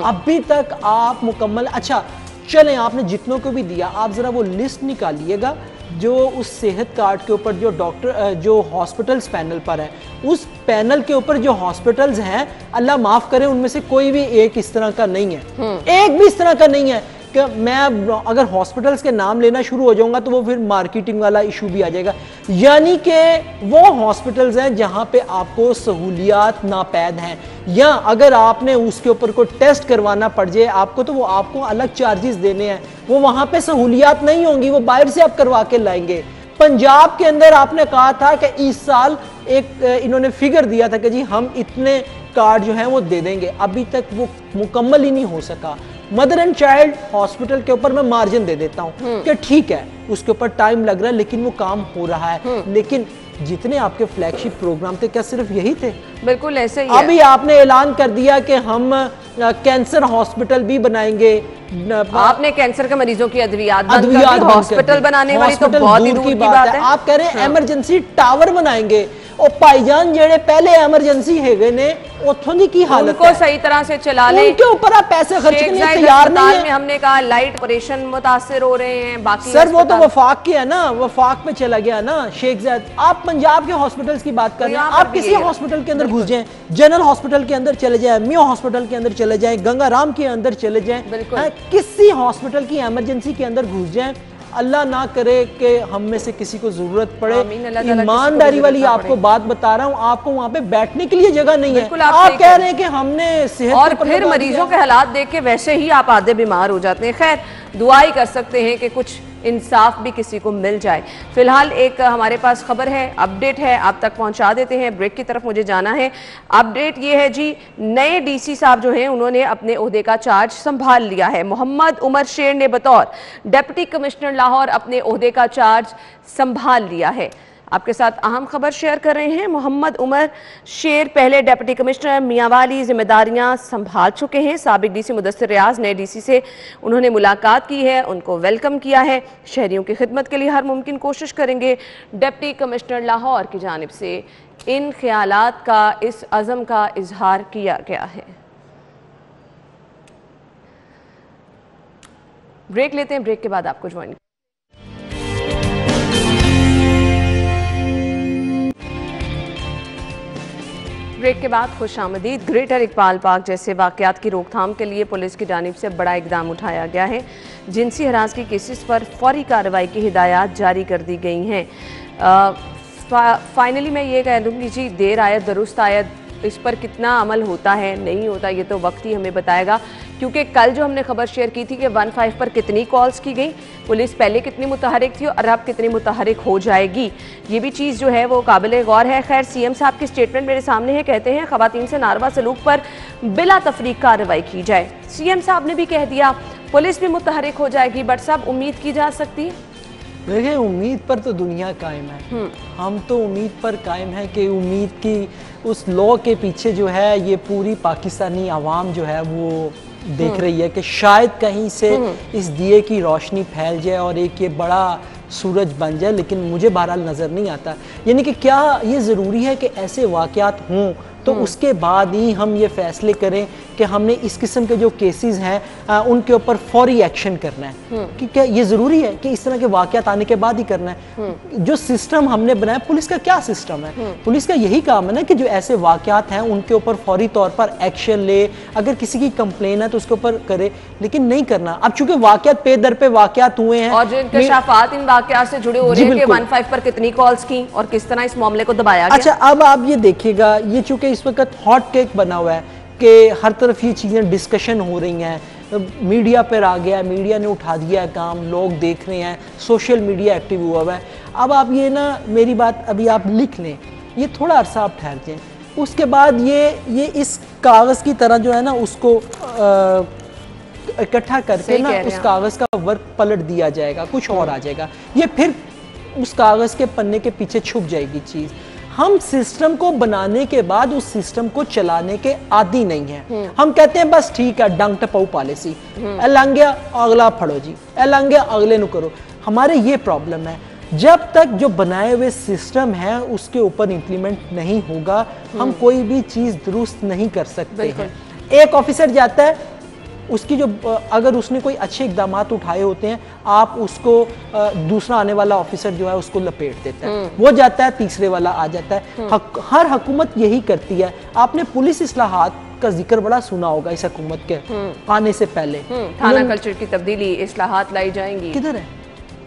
अभी तक आप मुकम्मल, अच्छा चलें आपने जितनों को भी दिया, आप जरा वो लिस्ट निकालिएगा जो उस सेहत कार्ड के ऊपर जो डॉक्टर जो हॉस्पिटल्स पैनल पर है, उस पैनल के ऊपर जो हॉस्पिटल्स हैं, अल्लाह माफ करे उनमें से कोई भी एक इस तरह का नहीं है, एक भी इस तरह का नहीं है कि मैं अगर हॉस्पिटल्स के नाम लेना शुरू हो जाऊंगा तो वो फिर मार्केटिंग वाला इशू भी आ जाएगा। यानी कि वो हॉस्पिटल्स हैं जहां पे आपको सहूलियात नापैद हैं, या अगर आपने उसके ऊपर कोई टेस्ट करवाना पड़ जाए आपको, तो वो आपको अलग चार्जेस देने हैं, वो वहां पे सहूलियात नहीं होंगी, वो बाहर से आप करवा के लाएंगे। पंजाब के अंदर आपने कहा था कि इस साल एक इन्होंने फिगर दिया था कि जी हम इतने कार्ड जो हैं वो दे देंगे, अभी तक वो मुकम्मल ही नहीं हो सका। मदर एंड चाइल्ड हॉस्पिटल के ऊपर मैं मार्जिन दे देता हूँ कि ठीक है उसके ऊपर टाइम लग रहा है लेकिन वो काम हो रहा है, लेकिन जितने आपके फ्लैगशिप प्रोग्राम थे क्या सिर्फ यही थे?
बिल्कुल ऐसे ही
अभी आपने ऐलान कर दिया कि हम कैंसर हॉस्पिटल भी बनाएंगे।
आपने कैंसर के मरीजों की अद्वियात हॉस्पिटल बनाने वाली तो बहुत ही दूर की बात है।
आप कह रहे हैं इमरजेंसी टावर बनाएंगे, और भाईजान जेड़े पहले इमरजेंसी है ने उथों दी की हालत
उनको सही तरह से चला ले,
उनके ऊपर आप पैसे खर्च करने तैयार नहीं है।
में हमने कहा लाइट ऑपरेशन मुतासिर हो रहे हैं, बाकी
सर वो तो वफाक के है ना, वफाक पे चला गया ना शेख ज़ैद। आप पंजाब के हॉस्पिटल्स की बात कर रहे हैं, आप किसी हॉस्पिटल के अंदर घुस जाएं, जनरल हॉस्पिटल के अंदर चले जाएं, मियो हॉस्पिटल के अंदर चले जाएं, गंगाराम के अंदर चले जाएं, किसी हॉस्पिटल की इमरजेंसी के अंदर घुस जाएं, अल्लाह ना करे कि हम में से किसी को जरूरत पड़े। ईमानदारी वाली आपको बात बता रहा हूँ, आपको वहाँ पे बैठने के लिए जगह नहीं है। आप कह रहे हैं कि हमने सेहत
और फिर मरीजों के हालात देख के वैसे ही आप आधे बीमार हो जाते हैं। खैर दुआ ही कर सकते हैं कि कुछ इंसाफ भी किसी को मिल जाए। फिलहाल एक हमारे पास खबर है, अपडेट है, आप तक पहुंचा देते हैं। ब्रेक की तरफ मुझे जाना है। अपडेट ये है जी, नए डीसी साहब जो हैं उन्होंने अपने ओहदे का चार्ज संभाल लिया है। मोहम्मद उमर शेर ने बतौर डिप्टी कमिश्नर लाहौर अपने ओहदे का चार्ज संभाल लिया है। आपके साथ अहम खबर शेयर कर रहे हैं। मोहम्मद उमर शेर पहले डिप्टी कमिश्नर मियांवाली जिम्मेदारियां संभाल चुके हैं। साबिक डीसी मुदस्सिर रियाज नए डीसी से उन्होंने मुलाकात की है, उनको वेलकम किया है। शहरियों की खिदमत के लिए हर मुमकिन कोशिश करेंगे। डिप्टी कमिश्नर लाहौर की जानिब से इन ख्यालात का, इस अज़म का इजहार किया गया है। ब्रेक लेते हैं, ब्रेक के बाद आपको ज्वाइन। ब्रेक के बाद खुशामदीद। ग्रेटर इकबाल पार्क जैसे वाक़यात की रोकथाम के लिए पुलिस की जानिब से बड़ा इकदाम उठाया गया है। जिनसी हरासगी केसेस पर फौरी कार्रवाई की हिदायत जारी कर दी गई हैं। फाइनली मैं ये कह दूँगी जी, देर आयत दुरुस्त आयत, इस पर कितना अमल होता है नहीं होता ये तो वक्त ही हमें बताएगा, क्योंकि कल जो हमने खबर शेयर की थी कि 15 पर कितनी कॉल्स की गई, पुलिस पहले कितनी मुतहरिक थी और अब कितनी मुतहरिक हो जाएगी, ये भी चीज़ जो है वो काबिल गौर है। खैर, सीएम साहब की स्टेटमेंट मेरे सामने है, कहते हैं ख़वातीन से नारवा सलूक पर बिला तफरीक कार्रवाई की जाए। सीएम साहब ने भी कह दिया पुलिस भी मुतहरिक हो जाएगी, बट साहब उम्मीद की जा सकती है?
देखिए, उम्मीद पर तो दुनिया कायम है। हम तो उम्मीद पर कायम है कि उम्मीद की उस लॉ के पीछे जो है ये पूरी पाकिस्तानी आवाम जो है वो देख रही है कि शायद कहीं से इस दिए की रोशनी फैल जाए और एक ये बड़ा सूरज बन जाए, लेकिन मुझे बहरहाल नज़र नहीं आता। यानी कि क्या ये ज़रूरी है कि ऐसे वाक़यात हों तो उसके बाद ही हम ये फैसले करें कि हमने इस किस्म के जो केसेस हैं उनके ऊपर फौरी एक्शन करना है? कि क्या ये ज़रूरी है कि इस तरह के वाक़यात आने के बाद ही करना है? जो सिस्टम हमने बनाया, पुलिस का क्या सिस्टम है? पुलिस का यही काम है ना कि जो ऐसे वाक़यात हैं उनके ऊपर फौरी तौर पर एक्शन ले, अगर किसी की कंप्लेन है तो उसके ऊपर करे, लेकिन नहीं करना। अब चूंकि वाक़यात पे दर पे वाक़यात हुए हैं
और जो इंकशाफात इन वाक़यात से जुड़े हो रहे हैं कि 15 पर कितनी कॉल्स की और किस तरह इस मामले को दबाया गया।
अच्छा, अब आप ये देखिएगा, ये चूंकि इस वक्त हॉट केक बना हुआ है कि हर तरफ ये चीज़ें डिस्कशन हो रही हैं, मीडिया पर आ गया, मीडिया ने उठा दिया है काम, लोग देख रहे हैं, सोशल मीडिया एक्टिव हुआ है। अब आप ये ना, मेरी बात अभी आप लिख लें, ये थोड़ा अरसा आप ठहर जाएं, उसके बाद ये इस कागज़ की तरह जो है ना उसको इकट्ठा करके ना उस कागज़ का वर्क पलट दिया जाएगा, कुछ और आ जाएगा, ये फिर उस कागज़ के पन्ने के पीछे छुप जाएगी चीज़। हम सिस्टम को बनाने के बाद उस सिस्टम को चलाने के आदी नहीं है। हम कहते हैं बस ठीक है, डंग टपाऊ पॉलिसी, एलांगिया अगला फड़ो जी, एलांगिया अगले नु करो। हमारे ये प्रॉब्लम है, जब तक जो बनाए हुए सिस्टम है उसके ऊपर इंप्लीमेंट नहीं होगा, हम कोई भी चीज़ दुरुस्त नहीं कर सकते हैं। एक ऑफिसर जाता है, उसकी जो अगर उसने कोई अच्छे इकदाम उठाए होते हैं, आप उसको दूसरा आने वाला ऑफिसर जो है उसको लपेट देता है, वो जाता है, तीसरे वाला आ जाता है। हर हुकूमत यही करती है। आपने पुलिस इस्लाहात का जिक्र बड़ा सुना होगा इस हुकूमत के आने से पहले।
थाना कल्चर की तब्दीली, इस्लाहात लाई जाएंगी,
किधर है,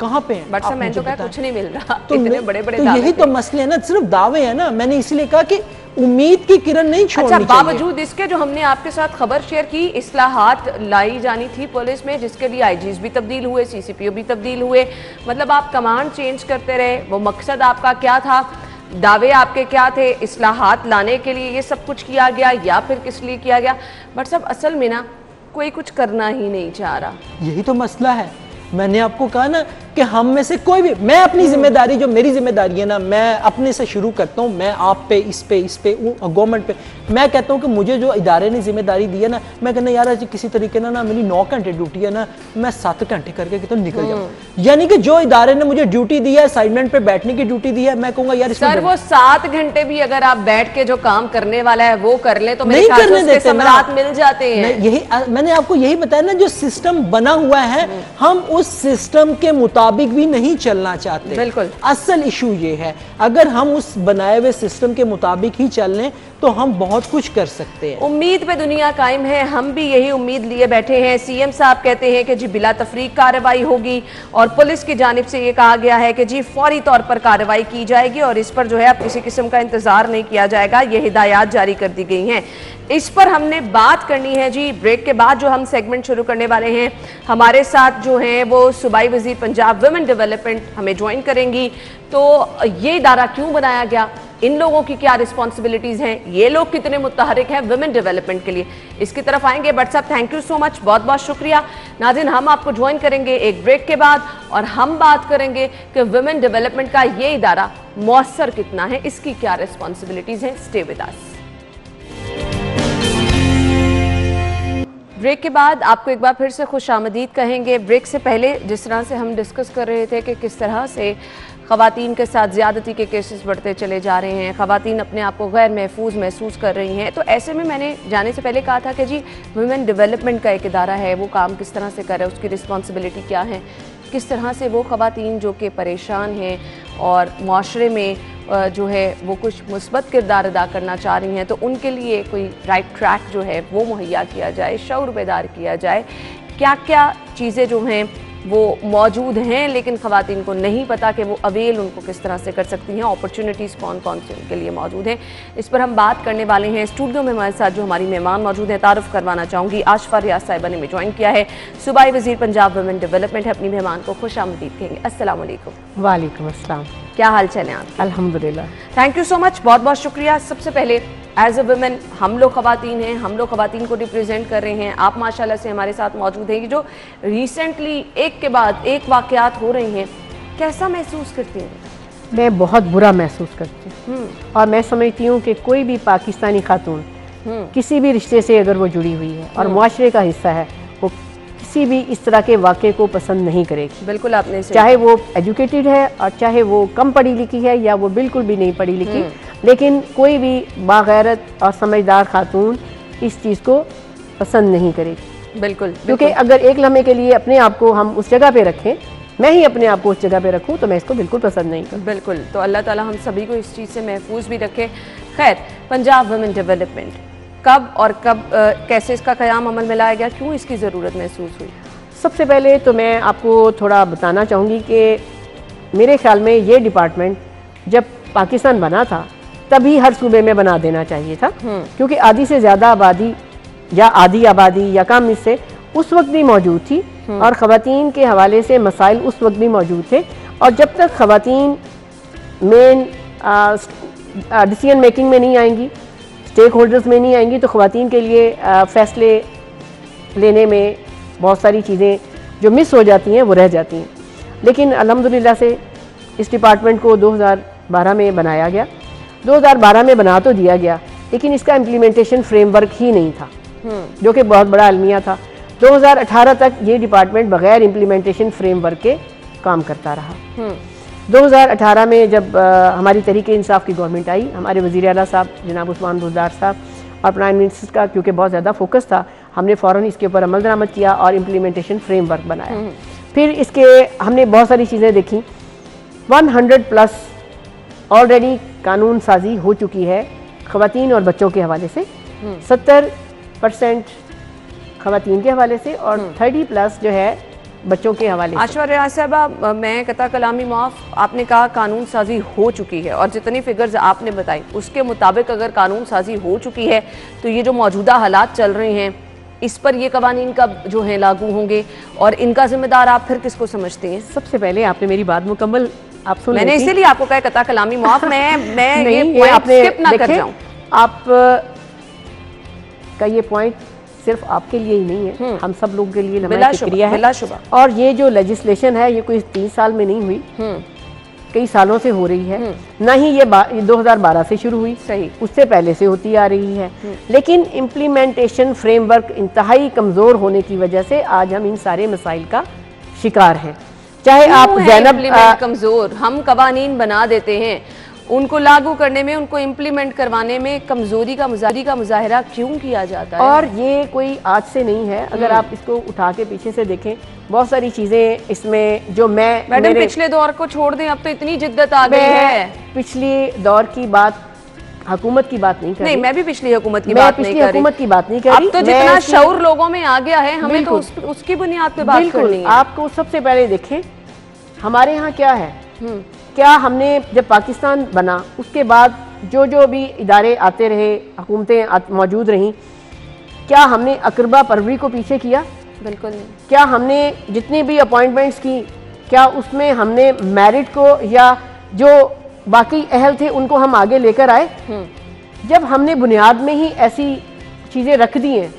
कहाँ पे है?
बट मैं तो कहा कुछ नहीं मिल रहा,
तो
इतने बड़े-बड़े
तो यही तो मसले है ना, सिर्फ दावे हैं ना। मैंने इसलिए कहा कि उम्मीद की किरण नहीं छोड़नी चाहिए।
बावजूद इसके जो हमने आपके साथ खबर शेयर की, इस्लाहात लाई जानी थी पुलिस में, जिसके लिए आईजीज भी तब्दील हुए, सीसीपीओ भी तब्दील हुए, मतलब आप कमांड चेंज करते रहे। वो मकसद आपका क्या था, दावे आपके क्या थे, इस्लाहात लाने के लिए ये सब कुछ किया गया या फिर किस लिए किया गया? बट सब असल में ना कोई कुछ करना ही नहीं चाह रहा।
यही तो मसला है। मैंने आपको कहा ना कि हम में से कोई भी, मैं अपनी जिम्मेदारी, जो मेरी जिम्मेदारी है ना, मैं अपने से शुरू करता हूँ। मैं आप पे, इस पे गवर्नमेंट पे मैं कहता हूँ कि मुझे जो इदारे ने जिम्मेदारी दी है ना, मैं कहना यार किसी तरीके ना मेरी 9 घंटे ड्यूटी है ना, मैं 7 घंटे करके कितने निकल जाऊँ। यानी कि जो इदारे ने मुझे ड्यूटी दी है, असाइनमेंट पे बैठने की ड्यूटी दी है, मैं कहूँगा यार
सर वो 7 घंटे भी अगर आप बैठ के जो काम करने वाला है वो कर ले तो
नहीं करने देते,
मिल जाते हैं।
यही मैंने आपको यही बताया ना, जो सिस्टम बना हुआ है हम उस सिस्टम के मुताबिक भी नहीं चलना चाहते।
बिल्कुल
असल इशू ये है, अगर हम उस बनाए हुए सिस्टम के मुताबिक ही चल लें तो हम बहुत कुछ कर सकते हैं।
उम्मीद पे दुनिया कायम है, हम भी यही उम्मीद लिए बैठे हैं। सीएम साहब कहते हैं कि जी बिला तफरीक कार्रवाई होगी और पुलिस की जानिब से ये कहा गया है कि जी फौरी तौर पर कार्रवाई की जाएगी और इस पर जो है अब किसी किस्म का इंतजार नहीं किया जाएगा, ये हिदायत जारी कर दी गई हैं। इस पर हमने बात करनी है जी ब्रेक के बाद, जो हम सेगमेंट शुरू करने वाले हैं। हमारे साथ जो हैं वो सूबाई वज़ीर पंजाब वुमेन डेवलपमेंट हमें ज्वाइन करेंगी। तो ये इदारा क्यों बनाया गया, इन लोगों की क्या रिस्पॉन्सिबिलिटीज़ हैं, ये लोग कितने मुतहरिक हैं वुमेन डेवलपमेंट के लिए, इसकी तरफ आएंगे। बट साहब थैंक यू सो मच, बहुत बहुत शुक्रिया। नाज़रीन, हम आपको ज्वाइन करेंगे एक ब्रेक के बाद और हम बात करेंगे कि वुमेन डेवलपमेंट का ये इदारा मौसर कितना है, इसकी क्या रिस्पॉन्सिबिलिटीज़ हैं। Stay with us. ब्रेक के बाद आपको एक बार फिर से खुशामदीद कहेंगे। ब्रेक से पहले जिस तरह से हम डिस्कस कर रहे थे कि किस तरह से ख़वातीन के साथ ज़्यादती के केसेस बढ़ते चले जा रहे हैं, ख़वातीन अपने आप को गैर महफूज महसूस कर रही हैं, तो ऐसे में मैंने जाने से पहले कहा था कि जी वुमेन डेवलपमेंट का एक इदारा है, वो काम किस तरह से कर रहा है, उसकी रिस्पॉन्सिबिलिटी क्या है, किस तरह से वो ख़वातीन जो कि परेशान हैं और माशरे में जो है वो कुछ मुस्बत किरदार अदा करना चाह रही हैं, तो उनके लिए कोई राइट ट्रैक जो है वो मुहैया किया जाए, शऊर बेदार किया जाए, क्या क्या चीज़ें जो हैं वो मौजूद हैं, लेकिन ख़वातीन को नहीं पता कि वो अवेल उनको किस तरह से कर सकती हैं, अपॉर्चुनिटीज़ कौन कौन से उनके लिए मौजूद हैं। इस पर हम बात करने वाले हैं। स्टूडियो में हमारे साथ जो हमारी मेहमान मौजूद हैं, तारुफ करवाना चाहूँगी, आशफा रियाज साहिबा ने भी ज्वाइन किया है, सूबाई वज़ीर पंजाब वुमेन डेवलपमेंट है। अपनी मेहमान को खुशामदीद कहेंगे। अस्सलाम वालेकुम।
वालेकुम अस्सलाम।
क्या हाल चाल है आप?
अल्हम्दुलिल्लाह।
थैंक यू सो मच, बहुत बहुत शुक्रिया। सबसे पहले एज अ वुमेन हम लोग ख़वातीन हैं, हम लोग ख़वातीन को रिप्रेजेंट कर रहे हैं। आप माशाल्लाह से हमारे साथ मौजूद हैं कि जो रिसेंटली एक के बाद एक वाक़यात हो रही हैं, कैसा महसूस करती हैं?
मैं बहुत बुरा महसूस करती हूँ और मैं समझती हूँ कि कोई भी पाकिस्तानी खातून किसी भी रिश्ते से अगर वो जुड़ी हुई है और मुआशरे का हिस्सा है, वो किसी भी इस तरह के वाक़े को पसंद नहीं करेगी।
बिल्कुल आपने
चाहे वो एजुकेटेड है और चाहे वो कम पढ़ी लिखी है या वो बिल्कुल भी नहीं पढ़ी लिखी, लेकिन कोई भी बागैरत और समझदार खातून इस चीज़ को पसंद नहीं करेगी।
बिल्कुल,
क्योंकि अगर एक लम्हे के लिए अपने आप को हम उस जगह पे रखें, मैं ही अपने आप को उस जगह पे रखूं, तो मैं इसको बिल्कुल पसंद नहीं करूँ।
बिल्कुल, तो अल्लाह ताला हम सभी को इस चीज़ से महफूज भी रखे। खैर, पंजाब वुमेन डेवलपमेंट कब और कैसे इसका क़याम अमल में लाया गया, क्यों इसकी ज़रूरत महसूस हुई?
सबसे पहले तो मैं आपको थोड़ा बताना चाहूँगी कि मेरे ख्याल में ये डिपार्टमेंट जब पाकिस्तान बना था तभी हर सूबे में बना देना चाहिए था, क्योंकि आधी से ज़्यादा आबादी या आधी आबादी या कम इससे उस वक्त भी मौजूद थी और ख़वातीन के हवाले से मसाइल उस वक्त भी मौजूद थे। और जब तक ख़वातीन मेन डिसीजन मेकिंग में नहीं आएंगी, स्टेक होल्डर्स में नहीं आएंगी, तो ख़वातीन के लिए फ़ैसले लेने में बहुत सारी चीज़ें जो मिस हो जाती हैं वो रह जाती हैं। लेकिन अल्हम्दुलिल्लाह से इस डिपार्टमेंट को 2012 में बनाया गया। 2012 में बना तो दिया गया, लेकिन इसका इम्प्लीमेंटेशन फ्रेमवर्क ही नहीं था, जो कि बहुत बड़ा अलमिया था। 2018 तक ये डिपार्टमेंट बगैर इम्प्लीमेंटेशन फ्रेमवर्क के काम करता रहा। 2018 में जब हमारी तहरीक इंसाफ की गवर्नमेंट आई, हमारे वज़ीर आला साहब जनाब उस्मान बुज़दार साहब और प्राइम मिनिस्टर का क्योंकि बहुत ज़्यादा फोकस था, हमने फ़ौरन इसके ऊपर अमल दरामद किया और इम्प्लीमेंटेशन फ्रेमवर्क बनाया। फिर इसके हमने बहुत सारी चीज़ें देखी। 100+ ऑलरेडी कानून साजी हो चुकी है ख़वातीन और बच्चों के हवाले से, 70% ख़वातीन के हवाले से और 30+ जो है बच्चों के हवाले से।
आशफा रियाज साहबा, मैं कता कलामी माफ़, आपने कहा कानून साजी हो चुकी है और जितनी फिगर्स आपने बताई उसके मुताबिक अगर कानून साजी हो चुकी है तो ये जो मौजूदा हालात चल रहे हैं इस पर ये कवानीन कब जो है लागू होंगे और इनका जिम्मेदार आप फिर किसको समझते हैं?
सबसे पहले आपने मेरी बात मुकम्मल आप सुन,
मैंने इसीलिए आपको कहा कता कलामी माफ़, मैं ये पॉइंट स्किप ना कर जाऊं।
आप का ये पॉइंट सिर्फ आपके लिए ही नहीं है, हम सब लोगों के लिए लम्हा शुक्रिया है। और ये जो लेजिस्लेशन है ये कोई 30 साल में नहीं हुई, कई सालों से हो रही है। ना ही ये 2012 से शुरू हुई, सही, उससे पहले से होती आ रही है। लेकिन इम्प्लीमेंटेशन फ्रेमवर्क इंतहाई कमज़ोर होने की वजह से आज हम इन सारे मसाइल का शिकार हैं। चाहे आप ज़ैनब
कमज़ोर, हम कवानीन बना देते हैं, उनको लागू करने में, उनको इम्प्लीमेंट करवाने में कमजोरी का मुजाहिरा क्यों किया जाता है?
और ये कोई आज से नहीं है, अगर आप इसको उठा के पीछे से देखें बहुत सारी चीज़ें इसमें जो
मैडम पिछले दौर को छोड़ दें, अब तो इतनी जिद्दत आ गई है।
पिछले दौर की बात, हुकूमत की बात नहीं कर रही।
नहीं, मैं भी पिछली हुकूमत की बात नहीं कर रही।
हुकूमत की बात नहीं कर रही।
अब तो जितना शऊर लोगों में आ गया है, हमें तो उसकी बुनियाद पे बात करनी है।
आपको सबसे पहले देखें हमारे यहाँ क्या है, क्या हमने जब पाकिस्तान बना उसके बाद जो जो भी इदारे आते रहे, हुकूमतें मौजूद रहीं, क्या हमने अकरबा परवरी को पीछे किया?
बिल्कुल नहीं।
क्या हमने जितनी भी अपॉइंटमेंट्स की, क्या उसमें हमने मेरिट को या जो बाकी अहल थे उनको हम आगे लेकर आए? जब हमने बुनियाद में ही ऐसी चीज़ें रख दी हैं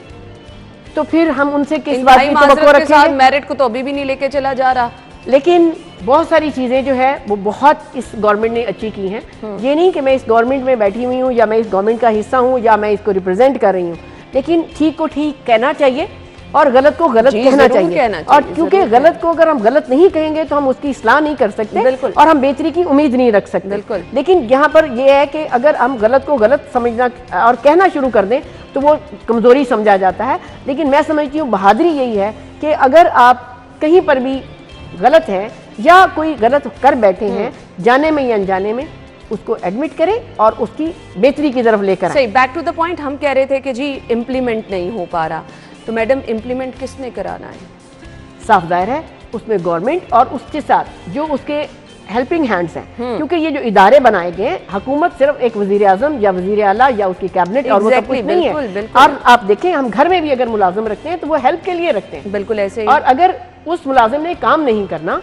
तो फिर हम उनसे किस बात की तवक्को रखेंगे?
मेरिट को तो अभी भी नहीं लेके चला जा रहा।
लेकिन बहुत सारी चीज़ें जो है वो बहुत इस गवर्नमेंट ने अच्छी की हैं। ये नहीं कि मैं इस गवर्नमेंट में बैठी हुई हूँ या मैं इस गवर्नमेंट का हिस्सा हूँ या मैं इसको रिप्रेजेंट कर रही हूँ, लेकिन ठीक को ठीक कहना चाहिए और गलत को गलत कहना चाहिए। और क्योंकि गलत को अगर हम गलत नहीं कहेंगे तो हम उसकी इस्लाह नहीं कर सकते और हम बेहतरी की उम्मीद नहीं रख सकते। लेकिन यहाँ पर यह है कि अगर हम गलत को गलत समझना और कहना शुरू कर दें तो वो कमज़ोरी समझा जाता है। लेकिन मैं समझती हूँ बहादुरी यही है कि अगर आप कहीं पर भी गलत है या कोई गलत कर बैठे हैं, जाने में या अनजाने में, उसको एडमिट करें और उसकी बेहतरी की तरफ लेकर आए।
सही, बैक टू द पॉइंट, हम कह रहे थे कि जी इम्प्लीमेंट नहीं हो पा रहा, तो मैडम इम्प्लीमेंट किसने कराना है?
साफ जाहिर है उसमें गवर्नमेंट और उसके साथ जो उसके हेल्पिंग हैंड्स हैं, क्योंकि ये जो इदारे बनाए गए हैं, हुकूमत सिर्फ एक वजीर आजम या वजीर आला या उसकी कैबिनेट और वो सब कुछ नहीं है। और आप देखें, हम घर में भी अगर मुलाजिम रखते हैं तो वो हेल्प के लिए रखते हैं,
बिल्कुल ऐसे ही।
और अगर उस मुलाजिम ने काम नहीं करना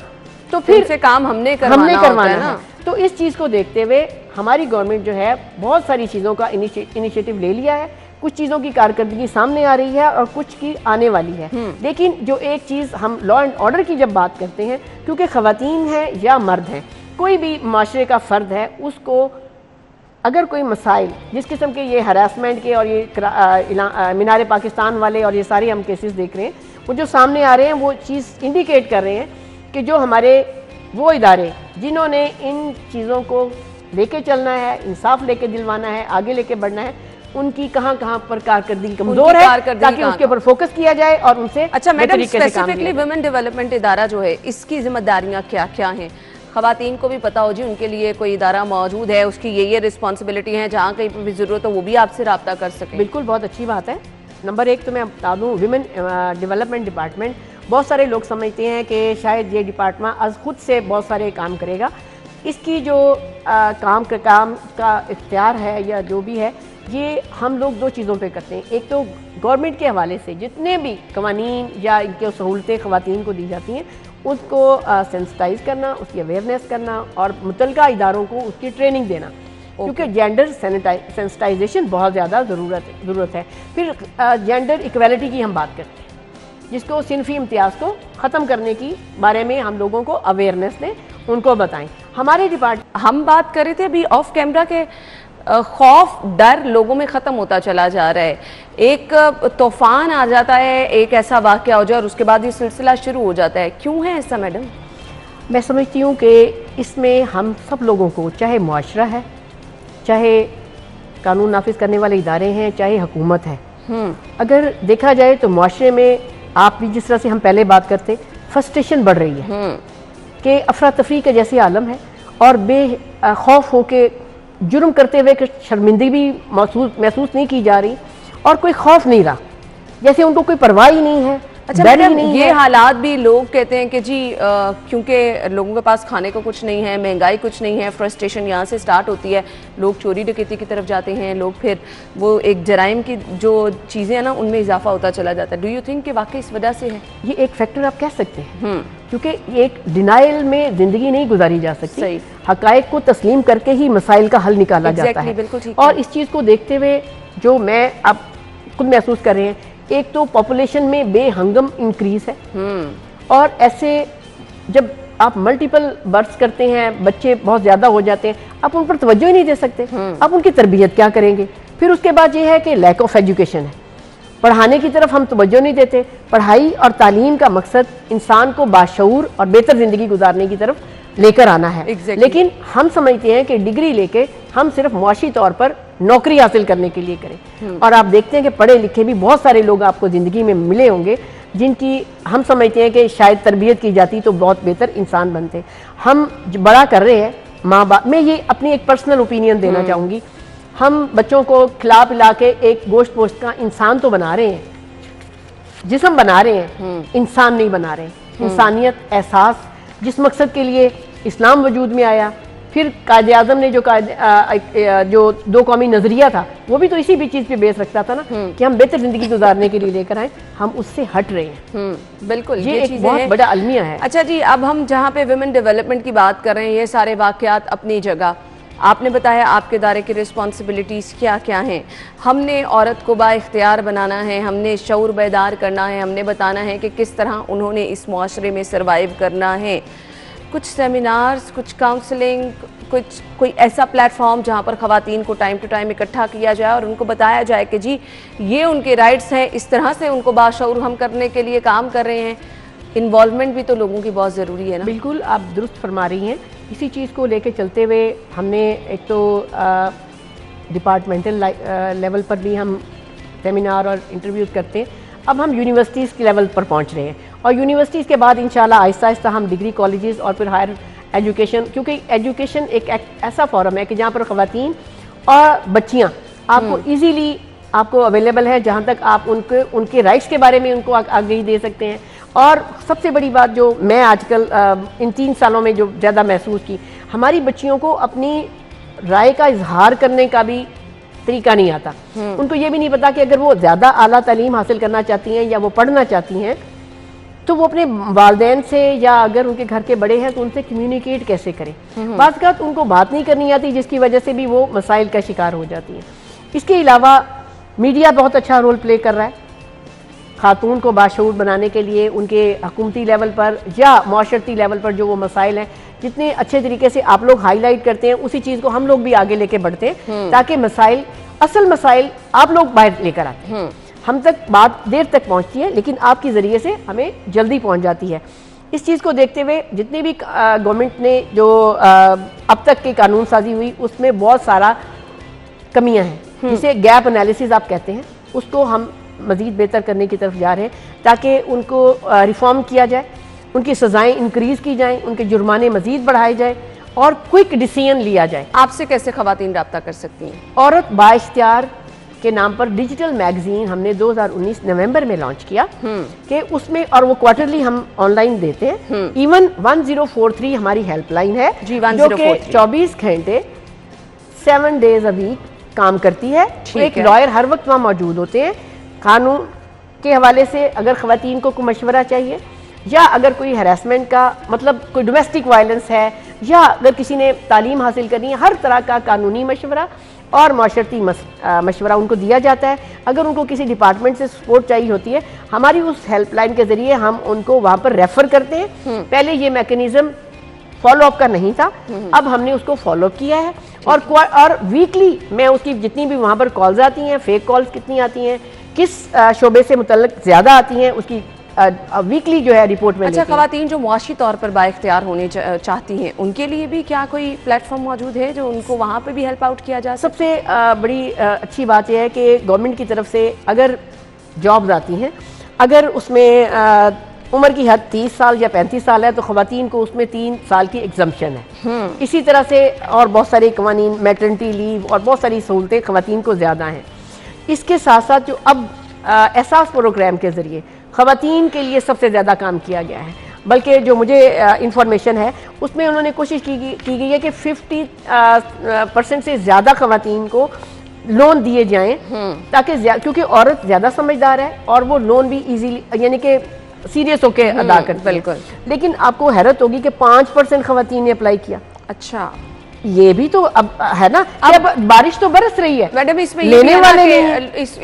तो फिर
से काम हमने करवाना है।
तो इस चीज़ को देखते हुए हमारी गवर्नमेंट जो है बहुत सारी चीज़ों का इनिशिएटिव ले लिया है। कुछ चीज़ों की कारकर्दगी सामने आ रही है और कुछ की आने वाली है। लेकिन जो एक चीज़ हम लॉ एंड ऑर्डर की जब बात करते हैं, क्योंकि ख़वातीन हैं या मर्द हैं, कोई भी माशरे का फ़र्द है, उसको अगर कोई मसाइल जिस किस्म के ये हरासमेंट के और ये मीनार पाकिस्तान वाले और ये सारे हम केसेस देख रहे हैं, वो जो सामने आ रहे हैं वो चीज़ इंडिकेट कर रहे हैं कि जो हमारे वो इदारे जिन्होंने इन चीज़ों को लेके चलना है, इंसाफ लेके दिलवाना है, आगे लेके बढ़ना है, उनकी कहाँ कहाँ पर कारकर्दगी कमजोर है, ताकि उसके ऊपर फोकस किया जाए और उनसे
अच्छा मैडम, स्पेसिफिकली वुमेन डेवलपमेंट इदारा जो है, इसकी जिम्मेदारियाँ क्या क्या हैं? ख़वातीन को भी पता हो जी, उनके लिए कोई इदारा मौजूद है, उसकी ये रिस्पॉन्सिबिलिटी है, जहाँ कहीं पर भी ज़रूरत हो वो भी आपसे रब्ता कर सके।
बिल्कुल, बहुत अच्छी बात है। नंबर एक तो मैं बता दूँ, वुमेन डेवलपमेंट डिपार्टमेंट, बहुत सारे लोग समझते हैं कि शायद ये डिपार्टमेंट आज खुद से बहुत सारे काम करेगा। इसकी जो काम का इख्तियार है या जो भी है, ये हम लोग दो चीज़ों पे करते हैं। एक तो गवर्नमेंट के हवाले से जितने भी कवानीन या इनकी सहूलतें ख़वातीन को दी जाती हैं, उसको सेंसिटाइज करना, उसकी अवेयरनेस करना और मुतलका इदारों को उसकी ट्रेनिंग देना, क्योंकि जेंडर सेंसिटाइजेशन बहुत ज़्यादा ज़रूरत है। फिर जेंडर इक्वालिटी की हम बात करते हैं, जिसको सिनफी इम्तियाज़ को ख़त्म करने की बारे में हम लोगों को अवेयरनेस दें, उनको बताएं। हमारे डिपार्टमेंट, हम बात कर रहे थे अभी ऑफ कैमरा के खौफ डर लोगों में ख़त्म होता चला जा रहा है। एक तूफ़ान आ जाता है, एक ऐसा वाक़या हो जाए और उसके बाद ये सिलसिला शुरू हो जाता है। क्यों है ऐसा मैडम? मैं समझती हूँ कि इसमें हम सब लोगों को, चाहे मुआशरा है, चाहे कानून नाफिज करने वाले इदारे हैं, चाहे हुकूमत है, अगर देखा जाए तो मुआशरे में आप भी जिस तरह से हम पहले बात करते, फ्रस्ट्रेशन बढ़ रही है कि अफरा तफरी का जैसे आलम है और बेखौफ हो के जुर्म करते हुए शर्मिंदगी भी महसूस नहीं की जा रही और कोई खौफ नहीं रहा, जैसे उनको कोई परवाह ही नहीं है।
अच्छा मैडम, ये हालात भी लोग कहते हैं कि जी क्योंकि लोगों के पास खाने को कुछ नहीं है, महंगाई कुछ नहीं है, फ्रस्ट्रेशन यहाँ से स्टार्ट होती है, लोग चोरी डकैती की तरफ जाते हैं, लोग फिर वो एक जराइम की जो चीज़ें हैं ना उनमें इजाफा होता चला जाता है। डू यू थिंक कि वाकई इस वजह से है? ये एक फैक्टर आप कह सकते हैं, क्योंकि एक डिनाइल में ज़िंदगी नहीं गुजारी जा सकती। हक़ाइक़ को तस्लीम करके ही मसाइल का हल निकाला जाता है। और इस चीज़ को देखते हुए जो मैं अब खुद महसूस कर रहे हैं, एक तो पॉपुलेशन में बेहंगम इंक्रीज है, और ऐसे जब आप मल्टीपल बर्थ्स करते हैं, बच्चे बहुत ज़्यादा हो जाते हैं, आप उन पर तवज्जो ही नहीं दे सकते, आप उनकी तरबियत क्या करेंगे? फिर उसके बाद ये है कि लैक ऑफ एजुकेशन है, पढ़ाने की तरफ हम तवज्जो नहीं देते। पढ़ाई और तालीम का मकसद इंसान को बाशऊर और बेहतर ज़िंदगी गुजारने की तरफ लेकर आना है। लेकिन हम समझते हैं कि डिग्री लेके हम सिर्फ मुआशी तौर पर नौकरी हासिल करने के लिए करें। और आप देखते हैं कि पढ़े लिखे भी बहुत सारे लोग आपको ज़िंदगी में मिले होंगे जिनकी हम समझते हैं कि शायद तरबियत की जाती तो बहुत बेहतर इंसान बनते। हम बड़ा कर रहे हैं माँ बाप, मैं ये अपनी एक पर्सनल ओपिनियन देना चाहूँगी, हम बच्चों को खिला पिला के एक गोश्त पोश्त का इंसान तो बना रहे हैं, जिस्म बना रहे हैं, इंसान नहीं बना रहे हैं। इंसानियत, एहसास, जिस मकसद के लिए इस्लाम वजूद में आया, फिर कायदे आज़म ने जो दो कौमी नज़रिया था वो भी तो इसी भी चीज़ पे बेस रखता था ना, कि हम बेहतर ज़िंदगी गुजारने के लिए लेकर आए, हम उससे हट रहे हैं। बिल्कुल,
ये एक बहुत बड़ा अलमिया है।
अच्छा जी, अब हम जहाँ पे वुमेन डेवलपमेंट की बात कर रहे हैं, ये सारे वाक़यात अपनी जगह, आपने बताया आपके दायरे की रिस्पॉन्सिबिलिटीज़ क्या क्या हैं। हमने औरत को बाइख्तियार बनाना है, हमने शऊर बेदार करना है, हमने बताना है कि किस तरह उन्होंने इस मुआशरे में सर्वाइव करना है। कुछ सेमिनार्स, कुछ काउंसलिंग, कोई ऐसा प्लेटफॉर्म जहाँ पर ख़वातीन को टाइम टू टाइम इकट्ठा किया जाए और उनको बताया जाए कि जी ये उनके राइट्स हैं, इस तरह से उनको बाशऊर हम करने के लिए काम कर रहे हैं। इन्वॉल्वमेंट भी तो लोगों की बहुत ज़रूरी है ना।
बिल्कुल, आप दुरुस्त फरमा रही हैं। इसी चीज़ को लेके चलते हुए हमने एक तो डिपार्टमेंटल लेवल पर भी हम सेमिनार और इंटरव्यूज़ करते हैं। अब हम यूनिवर्सिटीज़ के लेवल पर पहुंच रहे हैं और यूनिवर्सिटीज़ के बाद इंशाल्लाह आहिस्ता आहिस्ता हम डिग्री कॉलेजेस और फिर हायर एजुकेशन, क्योंकि एजुकेशन एक ऐसा फॉरम है कि जहाँ पर ख़वातीन और बच्चियाँ आपको ईजीली आपको अवेलेबल है, जहाँ तक आप उनके राइट्स के बारे में उनको आगे ही दे सकते हैं और सबसे बड़ी बात जो मैं आजकल इन 3 सालों में जो ज़्यादा महसूस की, हमारी बच्चियों को अपनी राय का इजहार करने का भी तरीका नहीं आता। उनको ये भी नहीं पता कि अगर वो ज़्यादा आला तालीम हासिल करना चाहती हैं या वो पढ़ना चाहती हैं तो वो अपने वालिदैन से या अगर उनके घर के बड़े हैं तो उनसे कम्युनिकेट कैसे करें। बात उनको बात नहीं करनी आती, जिसकी वजह से भी वो मसाइल का शिकार हो जाती हैं। इसके अलावा मीडिया बहुत अच्छा रोल प्ले कर रहा है खातून को बाशऊर बनाने के लिए, उनके हुकूमती लेवल पर या माशरती लेवल पर जो वो मसाइल हैं, जितने अच्छे तरीके से आप लोग हाईलाइट करते हैं उसी चीज़ को हम लोग भी आगे लेके बढ़ते हैं ताकि मसाइल, असल मसाइल आप लोग बाहर लेकर आते हैं। हम तक बात देर तक पहुंचती है लेकिन आपके ज़रिए से हमें जल्दी पहुंच जाती है। इस चीज़ को देखते हुए जितने भी गवर्नमेंट ने जो अब तक की कानून साजी हुई उसमें बहुत सारा कमियां हैं, जिसे गैप एनालिसिस आप कहते हैं, उसको हम मज़ीद बेहतर करने की तरफ जा रहे हैं ताकि उनको रिफॉर्म किया जाए, उनकी सज़ाएँ इंक्रीज़ की जाएँ, उनके जुर्माने मज़ीद बढ़ाए जाए और क्विक डिसीजन लिया जाए।
आपसे कैसे ख़वातीन रब्ता कर सकती हैं?
औरत बाइख्तियार के नाम पर डिजिटल मैगजीन हमने 2019 नवंबर में लॉन्च किया कि उसमें, और वो क्वार्टरली हम ऑनलाइन देते हैं। इवन 1043 हमारी हेल्पलाइन है
जी,
जो कि 24 घंटे 7 डेज अ वीक काम करती है। एक लॉयर हर वक्त वहाँ मौजूद होते हैं। कानून के हवाले से अगर ख़वातीन को कोई मशवरा चाहिए या अगर कोई हरासमेंट का मतलब कोई डोमेस्टिक वायलेंस है या अगर किसी ने तालीम हासिल करनी है, हर तरह का कानूनी मशवरा और माशरती मशवरा उनको दिया जाता है। अगर उनको किसी डिपार्टमेंट से सपोर्ट चाहिए होती है, हमारी उस हेल्पलाइन के ज़रिए हम उनको वहाँ पर रेफ़र करते हैं। पहले ये मैकेनिज़्म फॉलो अप का नहीं था, अब हमने उसको फॉलो किया है और वीकली मैं उसकी जितनी भी वहाँ पर कॉल्स आती हैं, फेक कॉल्स कितनी आती हैं, किस शोबे से मुतल्लिक ज़्यादा आती हैं, उसकी वीकली जो है रिपोर्ट में।
अच्छा, ख़वातीन जो मुआशी तौर पर बाइख्तियार होने चाहती हैं उनके लिए भी क्या कोई प्लेटफॉर्म मौजूद है जो उनको वहाँ पे भी हेल्प आउट किया जा सके?
सबसे बड़ी अच्छी बात यह है कि गवर्नमेंट की तरफ से अगर जॉब्स आती हैं, अगर उसमें उम्र की हद 30 साल या 35 साल है तो ख़वातीन को उसमें 3 साल की एग्जम्पशन है। इसी तरह से और बहुत सारे कवानीन, मैटरनिटी लीव और बहुत सारी सहूलतें ख़वातीन को ज़्यादा हैं। इसके साथ साथ जो अब एहसास प्रोग्राम के ज़रिए ख़वातीन के लिए सबसे ज़्यादा काम किया गया है, बल्कि जो मुझे इंफॉर्मेशन है उसमें उन्होंने कोशिश की गई है कि 50% से ज़्यादा ख़वातीन को लोन दिए जाएं ताकि क्योंकि औरत ज़्यादा समझदार है और वो लोन भी इजीली यानी कि सीरियस होके अदा करती है।
बिल्कुल।
लेकिन आपको हैरत होगी कि 5% ख़वातीन ने अप्लाई किया।
अच्छा,
ये भी तो अब है ना, अब बारिश तो बरस रही है
मैडम, इसमें
लेने वाले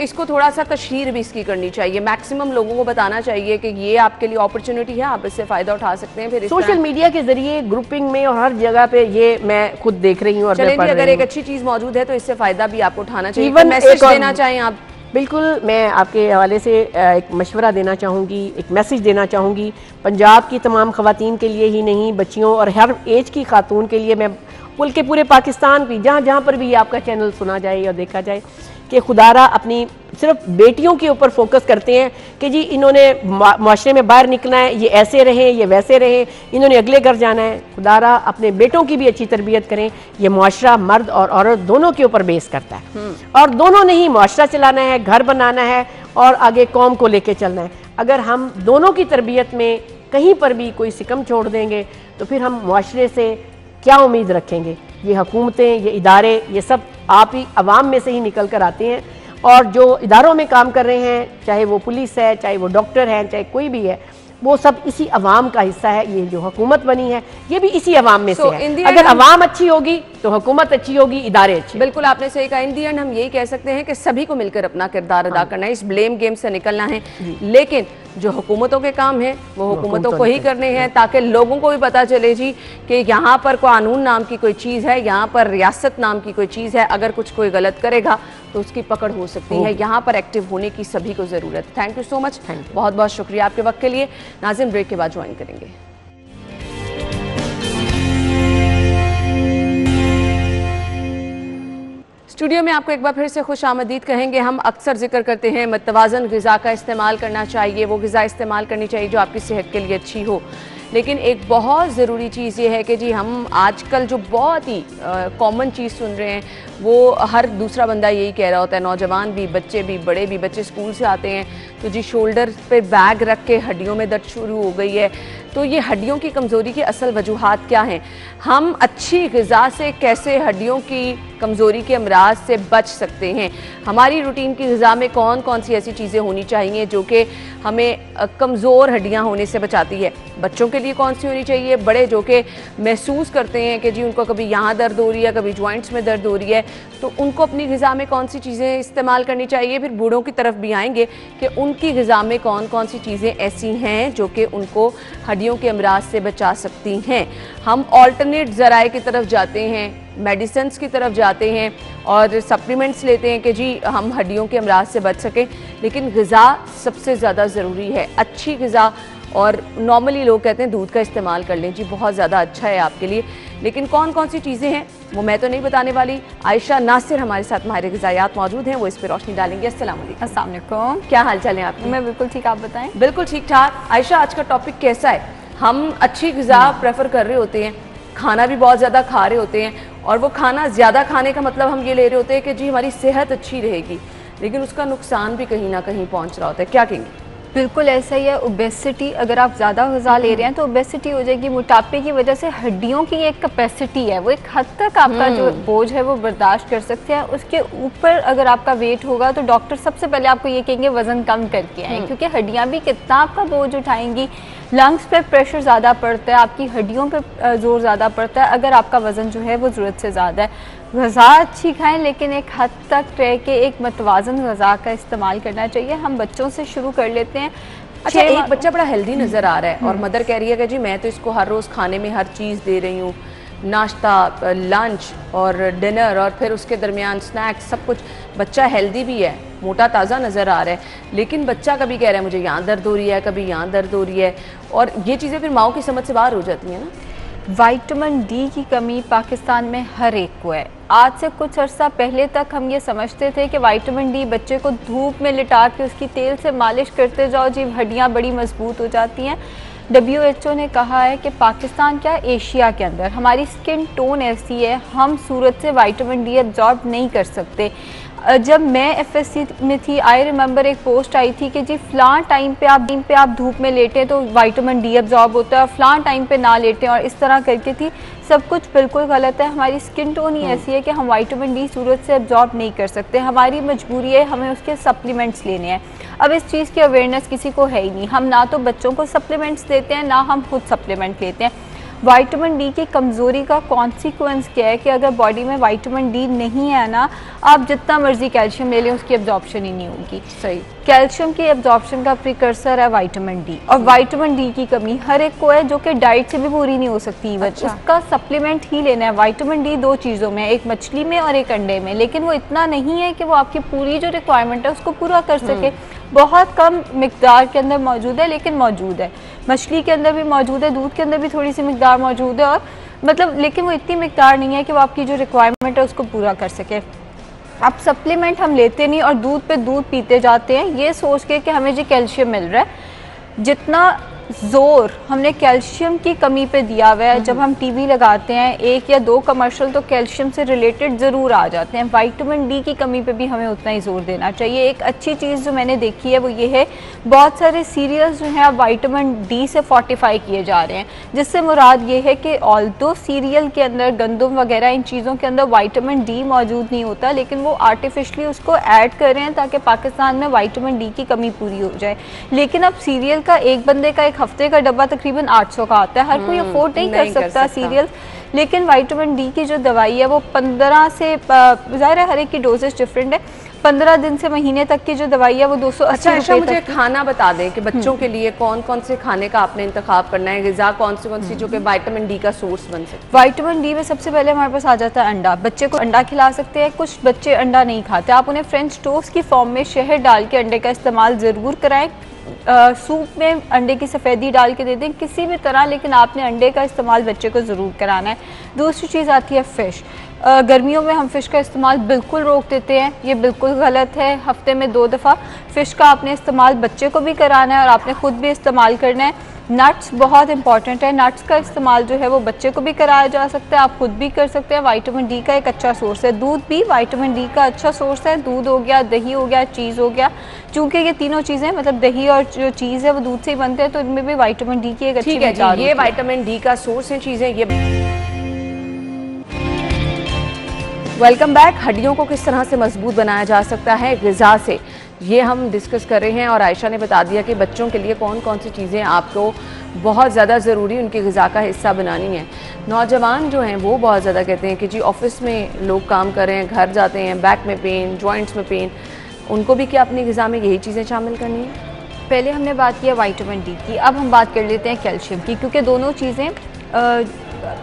इसको थोड़ा सा तशहीर भी इसकी करनी चाहिए, मैक्सिमम लोगों को बताना चाहिए कि ये आपके लिए अपॉर्चुनिटी है, आप इससे फ़ायदा उठा सकते हैं। फिर
सोशल मीडिया के जरिए ग्रुपिंग में और हर जगह पे ये मैं खुद देख रही हूँ। और
अगर एक अच्छी चीज़ मौजूद है तो इससे फ़ायदा भी आपको उठाना चाहिए। मैसेज देना चाहें आप?
बिल्कुल, मैं आपके हवाले से एक मशवरा देना चाहूँगी, एक मैसेज देना चाहूँगी पंजाब की तमाम ख़वातीन के लिए ही नहीं, बच्चियों और हर एज की खातून के लिए, मैं बल्कि पूरे पाकिस्तान भी जहाँ जहाँ पर भी आपका चैनल सुना जाए या देखा जाए कि खुदारा अपनी सिर्फ बेटियों के ऊपर फोकस करते हैं कि जी इन्होंने माशरे में बाहर निकलना है, ये ऐसे रहें, ये वैसे रहें, इन्होंने अगले घर जाना है। खुदारा अपने बेटों की भी अच्छी तरबियत करें। ये मुआशरा मर्द और औरत दोनों के ऊपर बेस करता है और दोनों ने ही मुआशरा चलाना है, घर बनाना है और आगे कौम को लेके चलना है। अगर हम दोनों की तरबियत में कहीं पर भी कोई सिकम छोड़ देंगे तो फिर हम मुआशरे से क्या उम्मीद रखेंगे? ये हुकूमतें, ये इदारे, ये सब आप ही अवाम में से ही निकल कर आते हैं और जो इदारों में काम कर रहे हैं, चाहे वो पुलिस है, चाहे वो डॉक्टर हैं, चाहे कोई भी है, वो सब इसी अवाम का हिस्सा है। ये जो हुकूमत बनी है ये भी इसी अवाम में से है। अगर अवाम अच्छी होगी तो हुकूमत अच्छी होगी, इदारे अच्छे।
बिल्कुल, आपने सही कहा। इन दी एंड हम यही कह सकते हैं कि सभी को मिलकर अपना किरदार अदा करना है, इस ब्लेम गेम से निकलना है। लेकिन जो हुकूमतों के काम है वो हुकूमतों को ही करने हैं ताकि लोगों को भी पता चले जी कि यहाँ पर कानून नाम की कोई चीज़ है, यहाँ पर रियासत नाम की कोई चीज़ है। अगर कुछ कोई गलत करेगा तो उसकी पकड़ हो सकती है। यहाँ पर एक्टिव होने की सभी को ज़रूरत है। थैंक यू सो मच, बहुत बहुत शुक्रिया आपके वक्त के लिए। नाज़िम, ब्रेक के बाद ज्वाइन करेंगे। स्टूडियो में आपको एक बार फिर से खुश आमदीद कहेंगे। हम अक्सर जिक्र करते हैं मतवाज़न ग़िज़ा का इस्तेमाल करना चाहिए, वो ग़िज़ा इस्तेमाल करनी चाहिए जो आपकी सेहत के लिए अच्छी हो। लेकिन एक बहुत ज़रूरी चीज़ ये है कि जी हम आजकल जो बहुत ही कॉमन चीज़ सुन रहे हैं वो हर दूसरा बंदा यही कह रहा होता है, नौजवान भी, बच्चे भी, बड़े भी। बच्चे स्कूल से आते हैं तो जी शोल्डर पे बैग रख के हड्डियों में दर्द शुरू हो गई है। तो ये हड्डियों की कमज़ोरी की असल वजूहात क्या हैं? हम अच्छी ग़िज़ा से कैसे हड्डियों की कमज़ोरी के अमराज से बच सकते हैं? हमारी रूटीन की ग़िज़ा में कौन कौन सी ऐसी चीज़ें होनी चाहिए जो कि हमें कमज़ोर हड्डियां होने से बचाती है? बच्चों के लिए कौन सी होनी चाहिए? बड़े जो कि महसूस करते हैं कि जी उनको कभी यहाँ दर्द हो रही है, कभी जॉइंट्स में दर्द हो रही है, तो उनको अपनी ग़िज़ा में कौन सी चीज़ें इस्तेमाल करनी चाहिए? फिर बूढ़ों की तरफ भी आएंगे कि उनकी ग़िज़ा में कौन कौन सी चीज़ें ऐसी हैं जो कि उनको हड्डियों के अमराज से बचा सकती हैं। हम ऑल्टरनेट ज़राए की तरफ जाते हैं, मेडिसिन्स की तरफ जाते हैं और सप्लीमेंट्स लेते हैं कि जी हम हड्डियों के अमराज से बच सकें, लेकिन ग़िज़ा सबसे ज़्यादा ज़रूरी है। अच्छी ग़िज़ा, और नॉर्मली लोग कहते हैं दूध का इस्तेमाल कर लें, जी बहुत ज़्यादा अच्छा है आपके लिए, लेकिन कौन कौन सी चीज़ें हैं वो मैं तो नहीं बताने वाली। आयशा नासिर हमारे साथ माहिर ग़िज़ायात मौजूद हैं, वो इस पर रोशनी डालेंगे। अस्सलाम वालेकुम, क्या हाल चाल है आपके?
मैं बिल्कुल ठीक, आप बताएं?
बिल्कुल ठीक ठाक। आयशा, आज का टॉपिक कैसा है? हम अच्छी ग़िज़ा प्रेफर कर रहे होते हैं, खाना भी बहुत ज़्यादा खा रहे होते हैं, और वो खाना ज़्यादा खाने का मतलब हम ये ले रहे होते हैं कि जी हमारी सेहत अच्छी रहेगी, लेकिन उसका नुकसान भी कहीं ना कहीं पहुंच रहा होता है। क्या कहेंगे?
बिल्कुल ऐसा ही है। ओबेसिटी, अगर आप ज़्यादा ग़िज़ा ले रहे हैं तो ओबेसिटी हो जाएगी। मोटापे की वजह से हड्डियों की एक कैपेसिटी है, वो एक हद तक आपका जो बोझ है वो बर्दाश्त कर सकते हैं। उसके ऊपर अगर आपका वेट होगा तो डॉक्टर सबसे पहले आपको ये कहेंगे वज़न कम करके आए, क्योंकि हड्डियाँ भी कितना आपका बोझ उठाएंगी। लंग्स पे प्रेशर ज़्यादा पड़ता है, आपकी हड्डियों पे ज़ोर ज़्यादा पड़ता है अगर आपका वज़न जो है वो ज़रूरत से ज़्यादा है। ग़िज़ा अच्छी खाएं, लेकिन एक हद तक रह के एक मतवाज़न ग़िज़ा का इस्तेमाल करना चाहिए। हम बच्चों से शुरू कर लेते हैं।
अच्छा, एक बच्चा बड़ा हेल्दी नज़र आ रहा है और मदर कह रही है कि जी मैं तो इसको हर रोज़ खाने में हर चीज़ दे रही हूँ, नाश्ता, लंच और डिनर, और फिर उसके दरमियान स्नैक्स, सब कुछ। बच्चा हेल्दी भी है, मोटा ताज़ा नज़र आ रहा है, लेकिन बच्चा कभी कह रहा है मुझे यहाँ दर्द हो रही है, कभी यहाँ दर्द हो रही है, और ये चीज़ें फिर माओ की समझ से बाहर हो जाती हैं ना।
विटामिन डी की कमी पाकिस्तान में हर एक को है। आज से कुछ अर्सा पहले तक हम ये समझते थे कि विटामिन डी बच्चे को धूप में लिटा के उसकी तेल से मालिश करते जाओ जी हड्डियाँ बड़ी मजबूत हो जाती हैं। WHO ने कहा है कि पाकिस्तान क्या एशिया के अंदर हमारी स्किन टोन ऐसी है, हम सूरत से विटामिन डी एब्जॉर्ब नहीं कर सकते। जब मैं FSC में थी, आई रिमेंबर एक पोस्ट आई थी कि जी फ़लाँ टाइम पे आप धूप में लेटें तो विटामिन डी एब्जॉर्ब होता है, और फ़लाँ टाइम पे ना लेटें, और इस तरह करके थी। सब कुछ बिल्कुल गलत है। हमारी स्किन टोन ही ऐसी है कि हम विटामिन डी सूरत से एब्जॉर्ब नहीं कर सकते। हमारी मजबूरी है, हमें उसके सप्लीमेंट्स लेने हैं। अब इस चीज़ की अवेयरनेस किसी को है ही नहीं। हम ना तो बच्चों को सप्लीमेंट्स देते हैं, ना हम खुद सप्लीमेंट लेते हैं। विटामिन डी की कमज़ोरी का कॉन्सिक्वेंस क्या है कि अगर बॉडी में विटामिन डी नहीं है ना, आप जितना मर्जी कैल्शियम ले लें उसकी एब्जॉर्प्शन ही नहीं होगी।
सही,
कैल्शियम की एब्जॉर्प्शन का प्रिकर्सर है विटामिन डी, और विटामिन डी की कमी हर एक को है, जो कि डाइट से भी पूरी नहीं हो सकती। अच्छा। उसका सप्लीमेंट ही लेना है। विटामिन डी दो चीज़ों में, एक मछली में और एक अंडे में, लेकिन वो इतना नहीं है कि वो आपकी पूरी जो रिक्वायरमेंट है उसको पूरा कर सके। बहुत कम मिकदार के अंदर मौजूद है, लेकिन मौजूद है। मछली के अंदर भी मौजूद है, दूध के अंदर भी थोड़ी सी मिकदार मौजूद है, और मतलब लेकिन वो इतनी मिकदार नहीं है कि वो आपकी जो रिक्वायरमेंट है उसको पूरा कर सके। अब सप्लीमेंट हम लेते नहीं और दूध पे दूध पीते जाते हैं ये सोच के कि हमें जी कैल्शियम मिल रहा है। जितना जोर हमने कैल्शियम की कमी पे दिया हुआ है, जब हम टीवी लगाते हैं 1 या 2 कमर्शियल तो कैल्शियम से रिलेटेड ज़रूर आ जाते हैं। विटामिन डी की कमी पे भी हमें उतना ही जोर देना चाहिए। एक अच्छी चीज़ जो मैंने देखी है वो ये है, बहुत सारे सीरियल्स जो हैं अब विटामिन डी से फोर्टिफाई किए जा रहे हैं, जिससे मुराद ये है कि ऑल्दो सीरियल के अंदर गंदम वगैरह इन चीज़ों के अंदर विटामिन डी मौजूद नहीं होता, लेकिन वो आर्टिफिशली उसको ऐड कर रहे हैं ताकि पाकिस्तान में विटामिन डी की कमी पूरी हो जाए। लेकिन अब सीरियल का एक बंदे का हफ्ते का डब्बा तकरीबन 800 का आता है, हर कोई अफोर्ड नहीं कर सकता सीरियल। लेकिन विटामिन डी की जो दवाई है वो 15 से, ज़ाहिर है हर एक की डोजेज डिफरेंट है, 15 दिन से महीने तक की जो दवाई है वो 280
अच्छा, मुझे खाना बता दें कि बच्चों के लिए कौन कौन से खाने का आपने इंतखाब करना है, ग़िज़ा कौन सी जो कि विटामिन डी का सोर्स बन सकती है?
विटामिन डी में सबसे पहले हमारे पास आ जाता है अंडा। बच्चे को अंडा खिला सकते हैं, कुछ बच्चे अंडा नहीं खाते, आप उन्हें फ्रेंच टोस्ट की फॉर्म में शहद डाल के अंडे का इस्तेमाल ज़रूर कराएं। सूप में अंडे की सफ़ेदी डाल के दे दें किसी भी तरह, लेकिन आपने अंडे का इस्तेमाल बच्चे को ज़रूर कराना है। दूसरी चीज़ आती है फ़िश। गर्मियों में हम फ़िश का इस्तेमाल बिल्कुल रोक देते हैं, ये बिल्कुल गलत है। हफ्ते में 2 दफ़ा फ़िश का आपने इस्तेमाल बच्चे को भी कराना है और आपने ख़ुद भी इस्तेमाल करना है।
नट्स बहुत इंपॉर्टेंट है। नट्स का इस्तेमाल जो है वो बच्चे को भी कराया जा सकता है, आप खुद भी कर सकते हैं। विटामिन डी का एक अच्छा सोर्स है। दूध भी विटामिन डी का अच्छा सोर्स है। दूध हो गया, दही हो गया, चीज़ हो गया। चूँकि ये तीनों चीज़ें मतलब दही और जो चीज़ है वो दूध से ही बनते हैं, तो इनमें भी विटामिन डी की एक अच्छी
ठीक है जी, ये विटामिन डी का सोर्स है चीज़ें। ये वेलकम बैक। हड्डियों को किस तरह से मजबूत बनाया जा सकता है ग़िज़ा से, ये हम डिस्कस कर रहे हैं। और आयशा ने बता दिया कि बच्चों के लिए कौन कौन सी चीज़ें आपको बहुत ज़्यादा ज़रूरी उनकी ग़िज़ा का हिस्सा बनानी है। नौजवान जो हैं वो बहुत ज़्यादा कहते हैं कि जी ऑफिस में लोग काम कर रहे हैं, घर जाते हैं, बैक में पेन, जॉइंट्स में पेन, उनको भी क्या अपनी ग़िज़ा में यही चीज़ें शामिल करनी है?
पहले हमने बात किया विटामिन डी की, अब हम बात कर लेते हैं कैल्शियम की, क्योंकि दोनों चीज़ें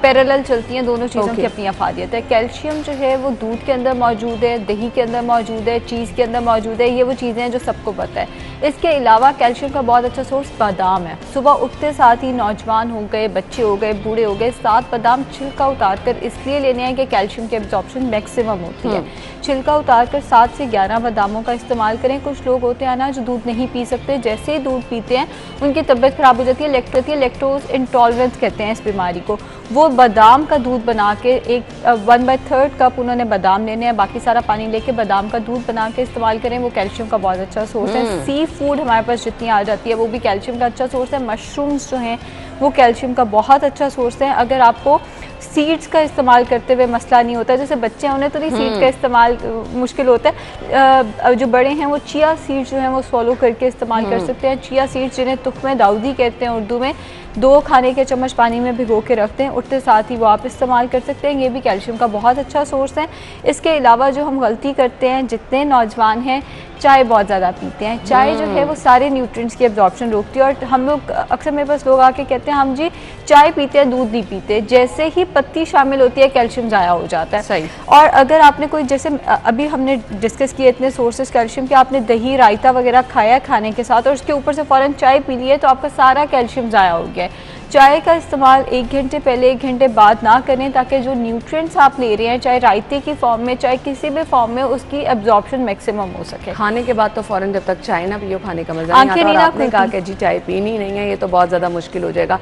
पैरेलल चलती हैं। दोनों चीज़ों की अपनी अफादियत है। कैल्शियम जो है वो दूध के अंदर मौजूद है, दही के अंदर मौजूद है, चीज़ के अंदर मौजूद है। ये वो चीज़ें हैं जो सबको पता है। इसके अलावा कैल्शियम का बहुत अच्छा सोर्स बादाम है। सुबह उठते साथ ही नौजवान हो गए, बच्चे हो गए, बूढ़े हो गए, 7 बादाम छिलका उतार कर इसलिए लेने हैं कि कैल्शियम की एब्जॉर्प्शन मैक्सिमम होती है। छिलका उतार कर 7 से 11 बादामों का इस्तेमाल करें। कुछ लोग होते हैं ना जो दूध नहीं पी सकते, जैसे ही दूध पीते हैं उनकी तबीयत ख़राब हो जाती है। लैक्टोज इंटॉलरेंस कहते हैं इस बीमारी को। वो बादाम का दूध बना के एक 1/3 कप उन्होंने बादाम लेने हैं, बाकी सारा पानी लेके बादाम का दूध बना के इस्तेमाल करें। वो कैल्शियम का बहुत अच्छा सोर्स है। सी फूड हमारे पास जितनी आ जाती है वो भी कैल्शियम का अच्छा सोर्स है। मशरूम्स जो हैं वो कैल्शियम का बहुत अच्छा सोर्स है। अगर आपको सीड्स का इस्तेमाल करते हुए मसला नहीं होता, जैसे बच्चे हैं उन्हें तो नहीं सीड्स का इस्तेमाल मुश्किल होता है, जो बड़े हैं वो चिया सीड्स जो हैं वो सॉलो करके इस्तेमाल कर सकते हैं। चिया सीड्स जिन्हें तुख्मे दाऊदी कहते हैं उर्दू में, 2 खाने के चम्मच पानी में भिगो के रखते हैं, उठते साथ ही वो आप इस्तेमाल कर सकते हैं। ये भी कैल्शियम का बहुत अच्छा सोर्स है। इसके अलावा जो हम गलती करते हैं, जितने नौजवान हैं चाय बहुत ज़्यादा पीते हैं। चाय जो है वो सारे न्यूट्रिएंट्स की एब्जॉर्प्शन रोकती है। और हम लोग अक्सर मेरे पास लोग आके कहते हैं हम जी चाय पीते हैं, दूध नहीं पीते। जैसे ही पत्ती शामिल होती है कैल्शियम ज़ाया हो जाता है।
सही।
और अगर आपने कोई, जैसे अभी हमने डिस्कस किए इतने सोर्सेज कैल्शियम के, आपने दही रायता वगैरह खाया खाने के साथ और उसके ऊपर से फ़ौरन चाय पी ली है तो आपका सारा कैल्शियम ज़ाया हो गया है। चाय का इस्तेमाल 1 घंटे पहले 1 घंटे बाद ना करें, ताकि जो न्यूट्रिएंट्स आप ले रहे हैं चाहे रायते की फॉर्म में चाहे किसी भी फॉर्म में, उसकी एब्जॉर्प्शन मैक्सिमम हो सके।
खाने के बाद तो फ़ौरन जब तक चाय ना पियो खाने का मजा नहीं आता। और आपने कहा कि जी चाय पीनी नहीं है, ये तो बहुत ज़्यादा मुश्किल हो जाएगा।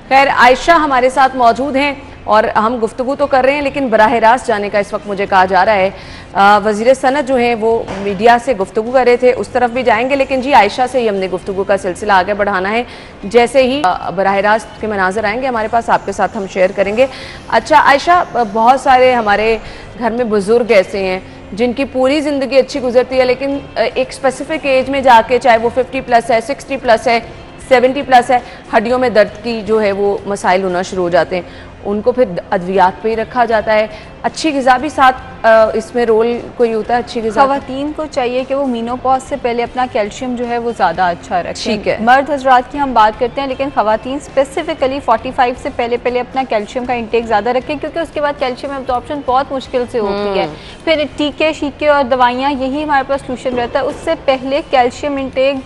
खैर, आयशा हमारे साथ मौजूद हैं और हम गुफ्तगू तो कर रहे हैं, लेकिन बराह रास्त जाने का इस वक्त मुझे कहा जा रहा है। वज़ीर सनत जो हैं वो मीडिया से गुफ्तगू कर रहे थे, उस तरफ भी जाएंगे, लेकिन जी आयशा से ही हमने गुफ्तगू का सिलसिला आगे बढ़ाना है। जैसे ही बराह रास्त के मनाज़र आएंगे हमारे पास, आपके साथ हम शेयर करेंगे। अच्छा आयशा, बहुत सारे हमारे घर में बुज़ुर्ग ऐसे हैं जिनकी पूरी ज़िंदगी अच्छी गुजरती है, लेकिन एक स्पेसिफिक एज में जाके, चाहे वो 50+ है, 60+ है, 70+ है, हड्डियों में दर्द की जो है वो मसाइल होना शुरू हो जाते हैं। उनको फिर अद्वियात पे ही रखा जाता है। अच्छी ग़िज़ा भी साथ इसमें रोल कोई होता है अच्छी ग़िज़ा?
ख़वातीन को चाहिए कि वो मीनोपॉज से पहले अपना कैल्शियम जो है वो ज़्यादा अच्छा रखें।
ठीक है।
मर्द हजरात की हम बात करते हैं, लेकिन ख़वातीन स्पेसिफिकली 45 से पहले अपना कैल्शियम का इंटेक ज़्यादा रखें, क्योंकि उसके बाद कैल्शियम एब्जॉर्प्शन बहुत मुश्किल से होती है। फिर टीके शीके और दवाइयाँ, यही हमारे पास सोल्यूशन रहता है। उससे पहले कैल्शियम इंटेक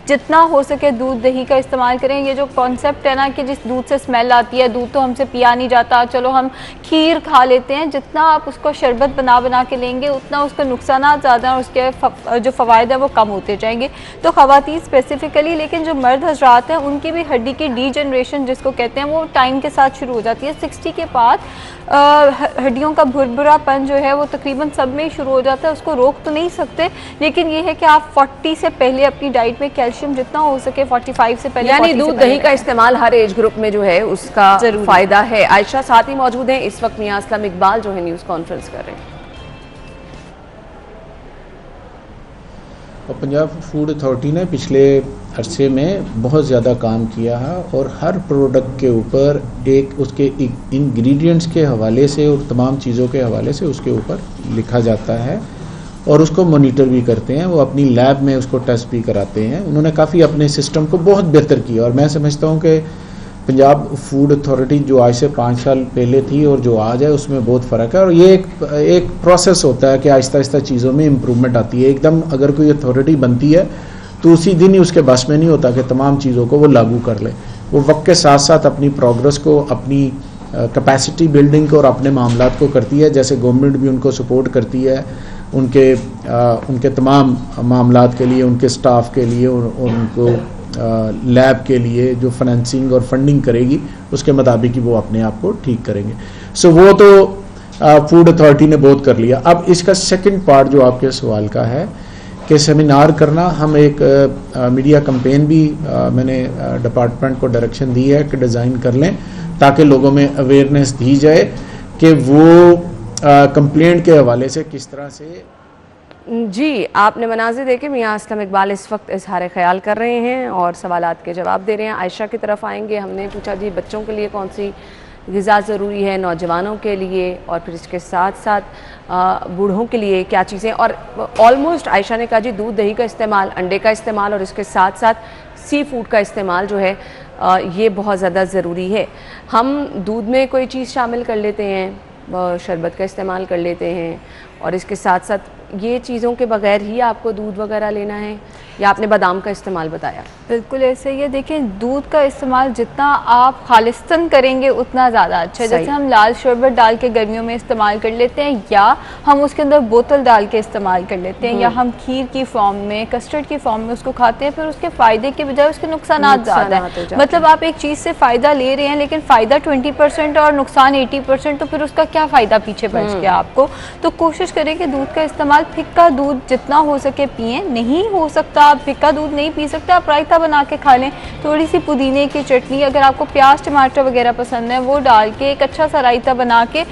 जितना हो सके दूध दही का इस्तेमाल करें। ये जो कॉन्सेप्ट है ना कि जिस दूध से स्मेल आती है, दूध तो हमसे पिया नहीं जाता, चलो हम खीर खा लेते हैं, जितना आप उसको शरबत बना के लेंगे उतना उसके नुकसान ज़्यादा और उसके जो फ़वायद हैं वो कम होते जाएंगे। तो ख़वातीन स्पेसिफिकली, लेकिन जो मर्द हजरात हैं उनकी भी हड्डी की डीजनरेशन जिसको कहते हैं वो टाइम के साथ शुरू हो जाती है। 60 के बाद हड्डियों का भुरभुरापन जो है वो तकरीबन सब में ही शुरू हो जाता है। उसको रोक तो नहीं सकते, लेकिन ये है कि आप 40 से पहले अपनी डाइट में कैल्शियम जितना हो सके 45 से पहले,
यानी दूध दही का इस्तेमाल हर एज ग्रुप में जो है उसका फायदा है। आयशा साथ ही मौजूद हैं इस वक्त, मियां असलम इकबाल जो है न्यूज़ कॉन्फ्रेंस कर रहे हैं।
और पंजाब फूड अथॉरिटी ने पिछले अरसे में बहुत ज़्यादा काम किया है और हर प्रोडक्ट के ऊपर एक उसके इंग्रेडिएंट्स के हवाले से और तमाम चीज़ों के हवाले से उसके ऊपर लिखा जाता है और उसको मॉनिटर भी करते हैं। वो अपनी लैब में उसको टेस्ट भी कराते हैं। उन्होंने काफ़ी अपने सिस्टम को बहुत बेहतर किया और मैं समझता हूँ कि पंजाब फूड अथॉरिटी जो आज से 5 साल पहले थी और जो आज है उसमें बहुत फ़र्क है। और ये एक प्रोसेस होता है कि आहिस्ता आहिस्ता चीज़ों में इम्प्रूवमेंट आती है। एकदम अगर कोई अथॉरिटी बनती है तो उसी दिन ही उसके बस में नहीं होता कि तमाम चीज़ों को वो लागू कर ले। वो वक्त के साथ साथ अपनी प्रोग्रेस को, अपनी कैपेसिटी बिल्डिंग को और अपने मामलात को करती है। जैसे गवर्नमेंट भी उनको सपोर्ट करती है उनके तमाम मामलात के लिए, उनके स्टाफ के लिए, उनको लैब के लिए जो फाइनेंसिंग और फंडिंग करेगी उसके मुताबिक ही वो अपने आप को ठीक करेंगे। सो वो तो फूड अथॉरिटी ने बहुत कर लिया। अब इसका सेकंड पार्ट जो आपके सवाल का है कि सेमिनार करना, हम एक मीडिया कैंपेन भी मैंने डिपार्टमेंट को डायरेक्शन दी है कि डिज़ाइन कर लें ताकि लोगों में अवेयरनेस दी जाए कि वो कंप्लेंट के हवाले से किस तरह से।
जी, आपने मनाज़िर देखे मियां असलम इकबाल इस वक्त इजहार ख्याल कर रहे हैं और सवालात के जवाब दे रहे हैं। आयशा की तरफ आएंगे। हमने पूछा जी बच्चों के लिए कौन सी ग़िज़ा ज़रूरी है, नौजवानों के लिए, और फिर इसके साथ साथ बूढ़ों के लिए क्या चीज़ें, और ऑलमोस्ट आयशा ने कहा जी दूध दही का इस्तेमाल, अंडे का इस्तेमाल और इसके साथ साथ सी फूड का इस्तेमाल जो है ये बहुत ज़्यादा ज़रूरी है। हम दूध में कोई चीज़ शामिल कर लेते हैं, शरबत का इस्तेमाल कर लेते हैं, और इसके साथ साथ ये चीज़ों के बगैर ही आपको दूध वगैरह लेना है, या आपने बादाम का इस्तेमाल बताया?
बिल्कुल ऐसे ही है। देखें, दूध का इस्तेमाल जितना आप खालिस्तन करेंगे उतना ज़्यादा अच्छा है। जैसे हम लाल शरबत डाल के गर्मियों में इस्तेमाल कर लेते हैं, या हम उसके अंदर बोतल डाल के इस्तेमाल कर लेते हैं, या हम खीर की फॉर्म में, कस्टर्ड की फॉर्म में उसको खाते हैं, फिर उसके फ़ायदे के बजाय उसके नुकसान ज़्यादा हैं। मतलब आप एक चीज़ से फ़ायदा ले रहे हैं लेकिन फ़ायदा 20% और नुकसान 80%, तो फिर उसका क्या फ़ायदा पीछे बच गया आपको। तो कोशिश करें कि दूध का इस्तेमाल फिक्का दूध जितना हो सके पिएं। नहीं हो सकता, आप फिक्का दूध नहीं पी सकते, आप रायता बना के खा लें, थोड़ी सी पुदीने की चटनी, अगर आपको प्याज टमाटर वगैरह पसंद है वो डाल के एक अच्छा सा रायता बना के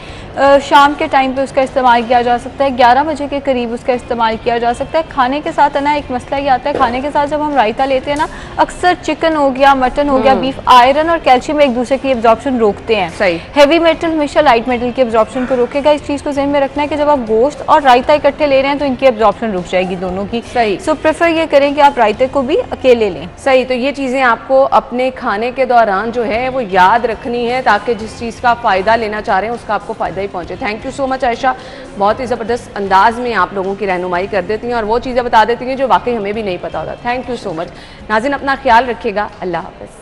शाम के टाइम पे उसका इस्तेमाल किया जा सकता है। 11 बजे के करीब उसका इस्तेमाल किया जा सकता है। खाने के साथ है ना एक मसला ये आता है, खाने के साथ जब हम रायता लेते हैं ना, अक्सर चिकन हो गया, मटन हो गया, बीफ, आयरन और कैल्शियम एक दूसरे की एब्जॉर्प्शन रोकते हैं।
सही।
हैवी मेटल हमेशा लाइट मेटल की एब्जॉर्प्शन को रोकेगा। इस चीज़ को ज़हन में रखना है कि जब आप गोश्त और रायता इकट्ठे ले रहे हैं तो इनकी एब्जॉर्प्शन रुक जाएगी दोनों की।
सही।
सो प्रेफर ये करें कि आप रायते को भी अकेले लें।
सही। तो ये चीज़ें आपको अपने खाने के दौरान जो है वो याद रखनी है ताकि जिस चीज़ का फ़ायदा लेना चाह रहे हैं उसका आपको फ़ायदा ही पहुंचे। Thank you so much Ayesha, बहुत ही ज़बरदस्त अंदाज में आप लोगों की रहनुमाई कर देती हैं और वो चीज़ें बता देती हैं जो वाकई हमें भी नहीं पता होता। Thank you so much. नाज़रीन, अपना ख्याल रखिएगा। अल्लाह हाफ़िज़।